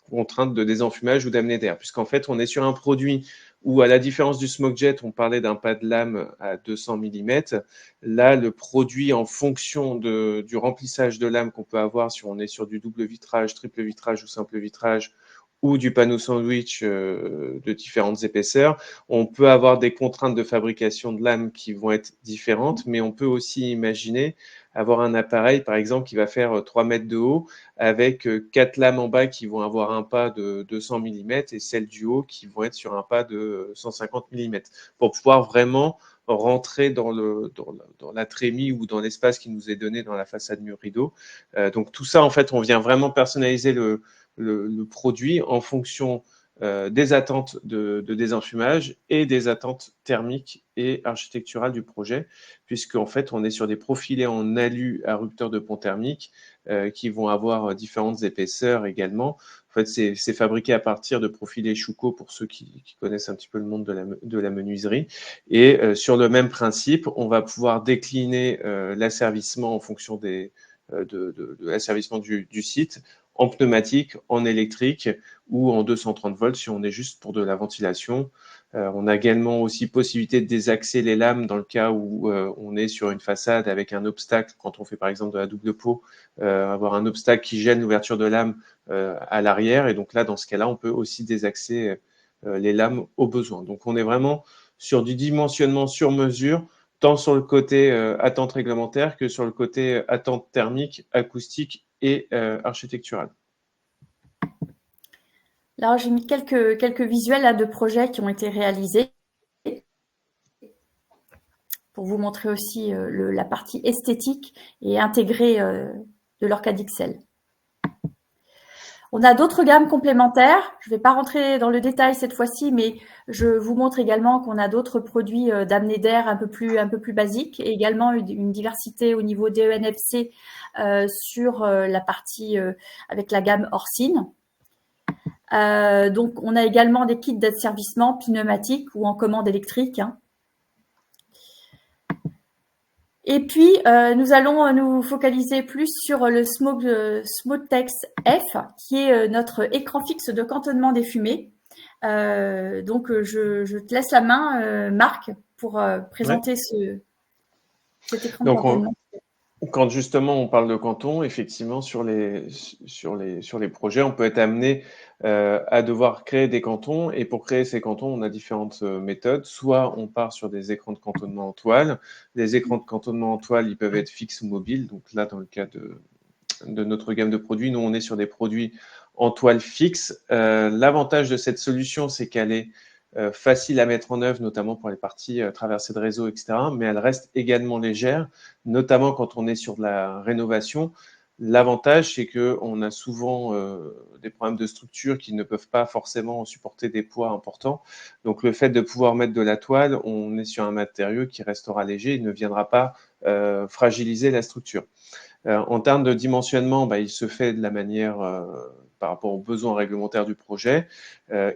D: contraintes de désenfumage ou d'amener d'air, puisqu'en fait, on est sur un produit où, à la différence du smokejet, on parlait d'un pas de lame à 200 mm. Là, le produit, en fonction du remplissage de lame qu'on peut avoir, si on est sur du double vitrage, triple vitrage ou simple vitrage, ou du panneau sandwich de différentes épaisseurs, on peut avoir des contraintes de fabrication de lames qui vont être différentes, mais on peut aussi imaginer avoir un appareil, par exemple, qui va faire 3 mètres de haut, avec 4 lames en bas qui vont avoir un pas de 200 mm et celles du haut qui vont être sur un pas de 150 mm, pour pouvoir vraiment rentrer dans la trémie ou dans l'espace qui nous est donné dans la façade mur rideau. Donc tout ça, en fait, on vient vraiment personnaliser le produit en fonction des attentes de désenfumage et des attentes thermiques et architecturales du projet, puisqu'en fait, on est sur des profilés en alu à rupteur de pont thermique qui vont avoir différentes épaisseurs également. En fait, c'est fabriqué à partir de profilés Schuco pour ceux qui connaissent un petit peu le monde de la menuiserie. Et sur le même principe, on va pouvoir décliner l'asservissement en fonction de l'asservissement du site, en pneumatique, en électrique ou en 230 volts si on est juste pour de la ventilation. On a également aussi possibilité de désaxer les lames dans le cas où on est sur une façade avec un obstacle, quand on fait par exemple de la double peau, avoir un obstacle qui gêne l'ouverture de lame à l'arrière. Et donc là, dans ce cas-là, on peut aussi désaxer les lames au besoin. Donc on est vraiment sur du dimensionnement sur mesure, tant sur le côté attente réglementaire que sur le côté attente thermique, acoustique et architecturale.
B: Là, j'ai mis quelques visuels là, de projets qui ont été réalisés pour vous montrer aussi la partie esthétique et intégrée de l'Orcade XL. On a d'autres gammes complémentaires. Je ne vais pas rentrer dans le détail cette fois-ci, mais je vous montre également qu'on a d'autres produits d'amener d'air un peu plus basiques et également une diversité au niveau des ENFC sur la partie avec la gamme Orsine. Donc, on a également des kits d'asservissement pneumatiques ou en commande électrique. Et puis, nous allons nous focaliser plus sur le Smotex F, qui est notre écran fixe de cantonnement des fumées. Donc, je te laisse la main, Marc, pour présenter cet écran de cantonnement.
D: Quand justement on parle de canton, effectivement, sur les projets, on peut être amené à devoir créer des cantons. Et pour créer ces cantons, on a différentes méthodes. Soit on part sur des écrans de cantonnement en toile. Les écrans de cantonnement en toile, ils peuvent être fixes ou mobiles. Donc là, dans le cas de notre gamme de produits, nous, on est sur des produits en toile fixe. L'avantage de cette solution, c'est qu'elle est facile à mettre en œuvre, notamment pour les parties traversées de réseau, etc. Mais elle reste également légère, notamment quand on est sur de la rénovation. L'avantage, c'est qu'on a souvent des problèmes de structure qui ne peuvent pas forcément supporter des poids importants. Donc, le fait de pouvoir mettre de la toile, on est sur un matériau qui restera léger et ne viendra pas fragiliser la structure. En termes de dimensionnement, il se fait de la manière par rapport aux besoins réglementaires du projet.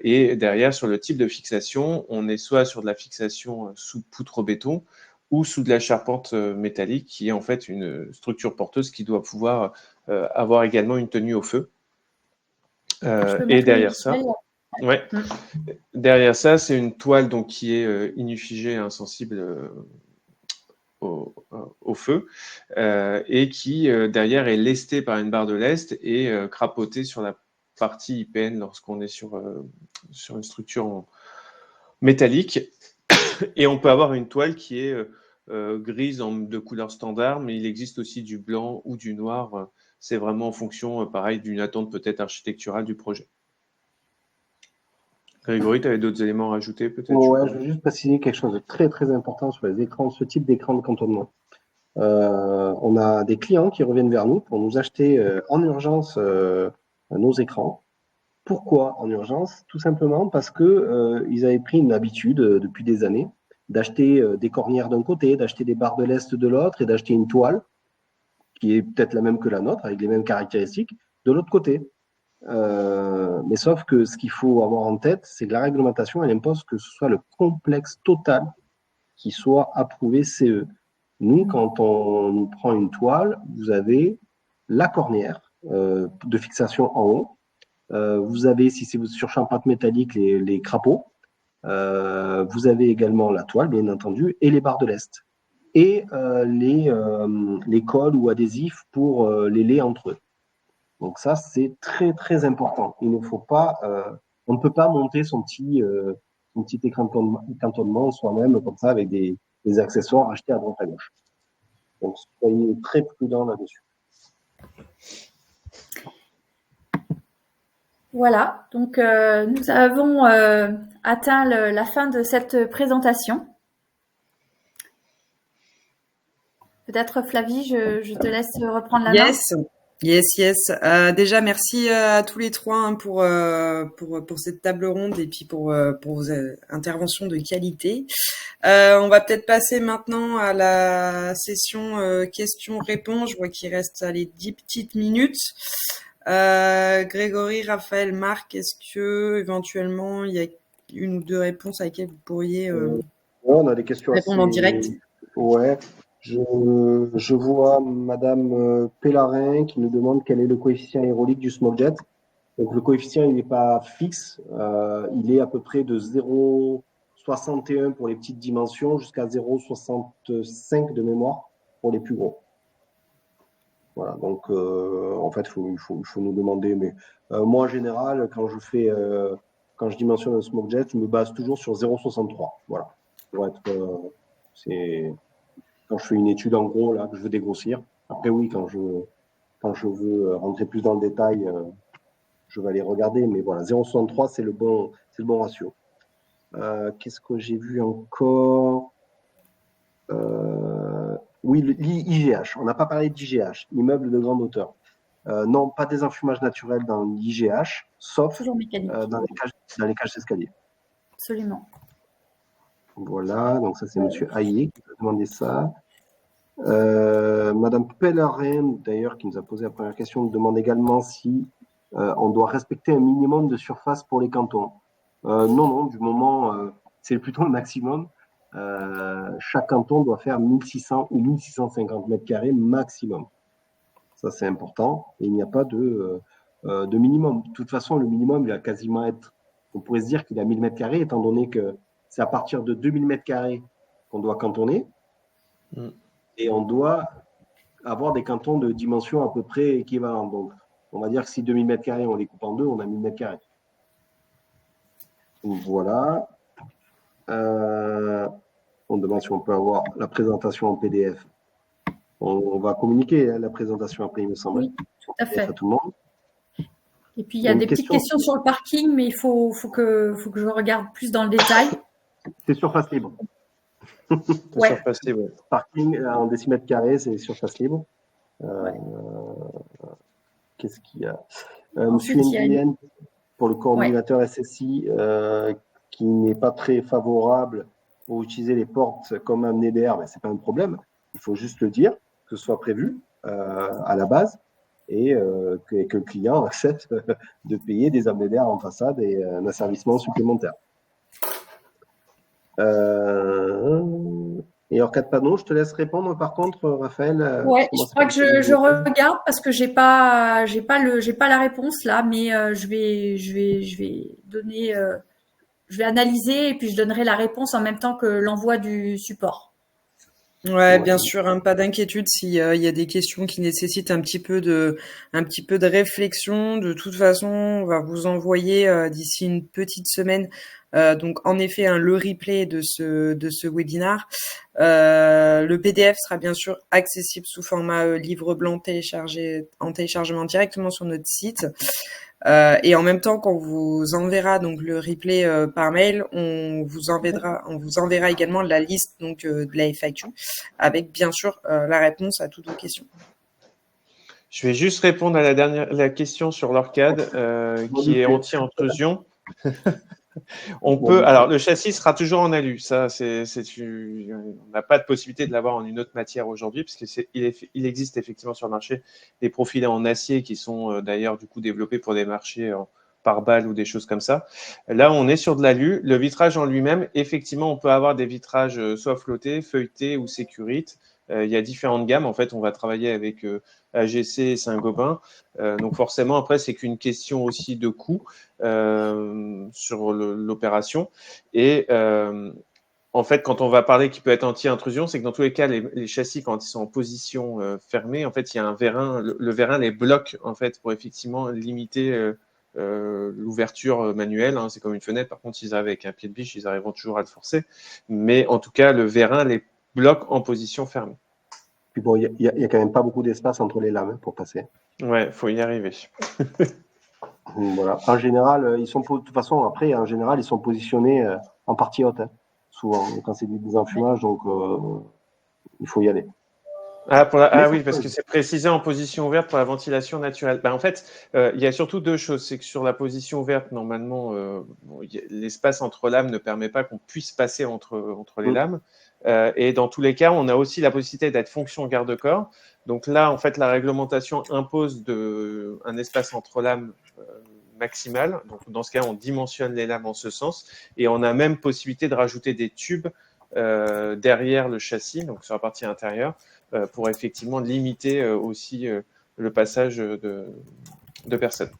D: Et derrière, sur le type de fixation, on est soit sur de la fixation sous poutre béton ou sous de la charpente métallique, qui est en fait une structure porteuse qui doit pouvoir avoir également une tenue au feu. Et derrière ça, ouais, derrière ça, c'est une toile donc qui est inufigée, insensible au feu, et qui derrière est lestée par une barre de lest et crapautée sur la partie IPN lorsqu'on est sur une structure métallique. Et on peut avoir une toile qui est grise de couleur standard, mais il existe aussi du blanc ou du noir. C'est vraiment en fonction, pareil, d'une attente peut-être architecturale du projet. Grégory, tu avais d'autres éléments à rajouter peut-être?
C: Ouais, je veux juste préciser quelque chose de très très important sur les écrans, ce type d'écran de cantonnement. On a des clients qui reviennent vers nous pour nous acheter en urgence nos écrans. Pourquoi en urgence? Tout simplement parce que ils avaient pris une habitude depuis des années d'acheter des cornières d'un côté, d'acheter des barres de lest de l'autre et d'acheter une toile qui est peut-être la même que la nôtre, avec les mêmes caractéristiques, de l'autre côté. Mais sauf que ce qu'il faut avoir en tête, c'est que la réglementation, elle impose que ce soit le complexe total qui soit approuvé CE. Nous, quand on prend une toile, vous avez la cornière de fixation en haut. Vous avez, si c'est sur charpente métallique, les crapauds. Vous avez également la toile, bien entendu, et les barres de lest. Et les cols ou adhésifs pour les laits entre eux. Donc ça, c'est très, très important. Il ne faut pas, on ne peut pas monter son petit écran de cantonnement soi-même comme ça avec des accessoires achetés à droite à gauche. Donc soyez très prudents là-dessus.
B: Voilà, donc nous avons atteint la fin de cette présentation. Peut-être Flavie, je te laisse reprendre la main.
A: Yes. Déjà, merci à tous les trois hein, pour cette table ronde et puis pour vos interventions de qualité. On va peut-être passer maintenant à la session questions-réponses. Je vois qu'il reste 10 petites minutes. Grégory, Raphaël, Marc, est-ce que éventuellement il y a une ou deux réponses à laquelle vous pourriez
C: on a des questions
A: répondre en direct?
C: Ouais. Je vois Madame Pellarin qui nous demande quel est le coefficient aérolique du smokejet. Donc le coefficient il n'est pas fixe, il est à peu près de 0,61 pour les petites dimensions jusqu'à 0,65 de mémoire pour les plus gros. Voilà, donc en fait il faut nous demander, mais moi en général quand je dimensionne un smokejet, je me base toujours sur 0,63. Voilà, pour être c'est quand je fais une étude en gros là que je veux dégrossir. Après oui, quand je veux rentrer plus dans le détail, je vais aller regarder, mais voilà, 0,63 c'est le bon ratio. Qu'est-ce que j'ai vu encore? Oui, l'IGH. On n'a pas parlé d'IGH, immeuble de grande hauteur. Non, pas des enfumages naturels dans l'IGH, sauf dans les cages d'escalier.
B: Absolument.
C: Voilà, donc ça c'est Monsieur Hayé qui a demandé ça. Madame Pellarin, d'ailleurs, qui nous a posé la première question, nous demande également si on doit respecter un minimum de surface pour les cantons. Non, du moment, c'est plutôt le maximum. Chaque canton doit faire 1600 ou 1650 mètres carrés maximum. Ça, c'est important. Et il n'y a pas de minimum. De toute façon, le minimum, il va quasiment être, on pourrait se dire qu'il a 1000 mètres carrés, étant donné que c'est à partir de 2000 mètres carrés qu'on doit cantonner. Et on doit avoir des cantons de dimension à peu près équivalente. Donc, on va dire que si 2000 mètres carrés, on les coupe en deux, on a 1000 mètres carrés. Voilà. On demande si on peut avoir la présentation en PDF. On va communiquer la présentation après, il me semble.
B: Oui, tout à fait.
C: À tout le monde.
B: Et puis, il y a des petites questions sur le parking, mais il faut que je regarde plus dans le détail.
C: C'est surface libre.
B: Ouais.
D: Surface libre.
C: Parking en décimètres carrés, c'est surface libre. Qu'est-ce qu'il y a Monsieur Nguyen, pour le coordinateur SSI, qui n'est pas très favorable pour utiliser les portes comme amener d'air, mais c'est pas un problème. Il faut juste le dire, que ce soit prévu à la base et que le client accepte de payer des amenés d'air en façade et un asservissement supplémentaire. Et hors cas de panneau, je te laisse répondre par contre, Raphaël.
B: Ouais, je crois que je regarde parce que j'ai pas la réponse là, mais je vais donner, je vais analyser et puis je donnerai la réponse en même temps que l'envoi du support.
A: Ouais, bien sûr, hein, pas d'inquiétude s'il y a des questions qui nécessitent un petit peu de réflexion. De toute façon, on va vous envoyer d'ici une petite semaine, donc en effet, le replay de ce webinaire. Le PDF sera bien sûr accessible sous format livre blanc en téléchargement directement sur notre site. Et en même temps, quand on vous enverra donc le replay par mail, on vous enverra également la liste donc de la FAQ avec bien sûr la réponse à toutes vos questions.
D: Je vais juste répondre à la question sur l'Orcade qui est anti-intrusion. Alors le châssis sera toujours en alu, ça on n'a pas de possibilité de l'avoir en une autre matière aujourd'hui parce qu'il existe effectivement sur le marché des profilés en acier qui sont d'ailleurs du coup développés pour des marchés par balle ou des choses comme ça. Là, on est sur de l'alu. Le vitrage en lui-même, effectivement, on peut avoir des vitrages soit flottés, feuilletés ou sécurites. Il y a différentes gammes. En fait, on va travailler avec AGC et Saint-Gobain. Donc forcément, après, c'est qu'une question aussi de coût sur l'opération. Et en fait, quand on va parler qui peut être anti-intrusion, c'est que dans tous les cas, les châssis, quand ils sont en position fermée, en fait, il y a un vérin. Le vérin les bloque, en fait, pour effectivement limiter l'ouverture manuelle. Hein. C'est comme une fenêtre. Par contre, s'ils arrivent avec un pied de biche, ils arriveront toujours à le forcer. Mais en tout cas, le vérin les bloque en position fermée.
C: Puis bon, il y a quand même pas beaucoup d'espace entre les lames pour passer.
D: Ouais, faut y arriver.
C: Voilà. En général, de toute façon, après, en général, ils sont positionnés en partie haute, hein, souvent, quand c'est du désenfumage, donc il faut y aller.
D: Oui, parce que c'est précisé en position ouverte pour la ventilation naturelle. En fait, il y a surtout deux choses. C'est que sur la position ouverte, normalement, l'espace entre lames ne permet pas qu'on puisse passer entre les lames. Et dans tous les cas, on a aussi la possibilité d'être fonction garde-corps. Donc là, en fait, la réglementation impose un espace entre lames maximal. Donc dans ce cas, on dimensionne les lames en ce sens. Et on a même possibilité de rajouter des tubes derrière le châssis, donc sur la partie intérieure, pour effectivement limiter aussi le passage de personnes.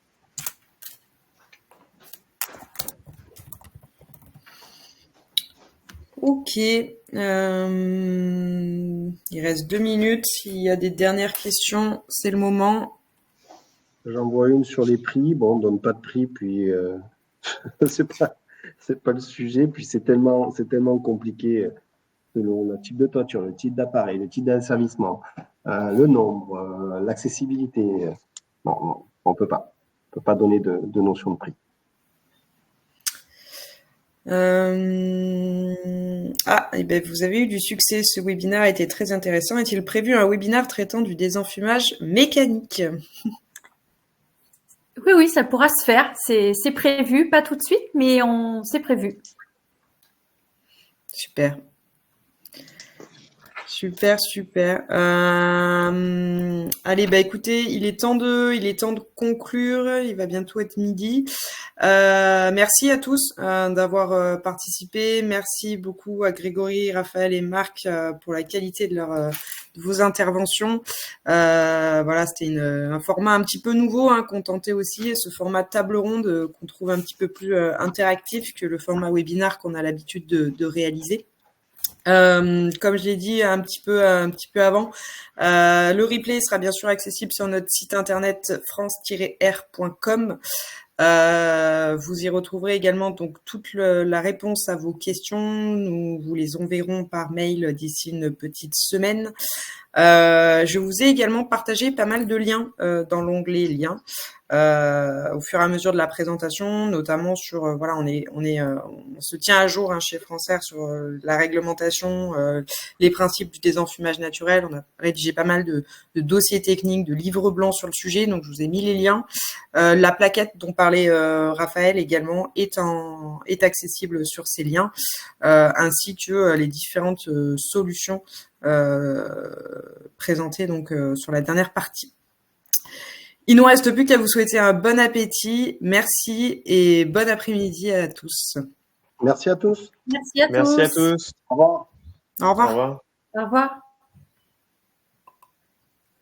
A: Ok. Il reste 2 minutes. S'il y a des dernières questions, c'est le moment.
C: J'en vois une sur les prix. Bon, on donne pas de prix, puis c'est pas le sujet. Puis c'est tellement compliqué selon le type de toiture, le type d'appareil, le type d'asservissement, le nombre, l'accessibilité. Non, on peut pas donner de notion de prix.
A: Et ben vous avez eu du succès. Ce webinaire a été très intéressant. Est-il prévu un webinaire traitant du désenfumage mécanique?
B: Oui, ça pourra se faire. C'est prévu, pas tout de suite, mais c'est prévu.
A: Super. Allez, écoutez, il est temps de conclure. Il va bientôt être midi. Merci à tous d'avoir participé. Merci beaucoup à Grégory, Raphaël et Marc pour la qualité de vos interventions. Voilà, c'était un format un petit peu nouveau qu'on tentait aussi, ce format table ronde qu'on trouve un petit peu plus interactif que le format webinaire qu'on a l'habitude de réaliser. Comme je l'ai dit un petit peu avant, le replay sera bien sûr accessible sur notre site internet france-r.com. Vous y retrouverez également donc toute la réponse à vos questions. Nous vous les enverrons par mail d'ici une petite semaine. Je vous ai également partagé pas mal de liens dans l'onglet liens au fur et à mesure de la présentation, notamment sur on se tient à jour chez Francaire sur la réglementation, les principes du désenfumage naturel. On a rédigé pas mal de dossiers techniques, de livres blancs sur le sujet, donc je vous ai mis les liens. La plaquette dont parlait Raphaël également est accessible sur ces liens, ainsi que les différentes solutions présentées donc sur la dernière partie. Il ne nous reste plus qu'à vous souhaiter un bon appétit. Merci et bon après-midi à tous.
C: Merci à tous.
B: Merci à tous.
C: Au revoir.
A: Au revoir.
D: Au revoir.
B: Au revoir.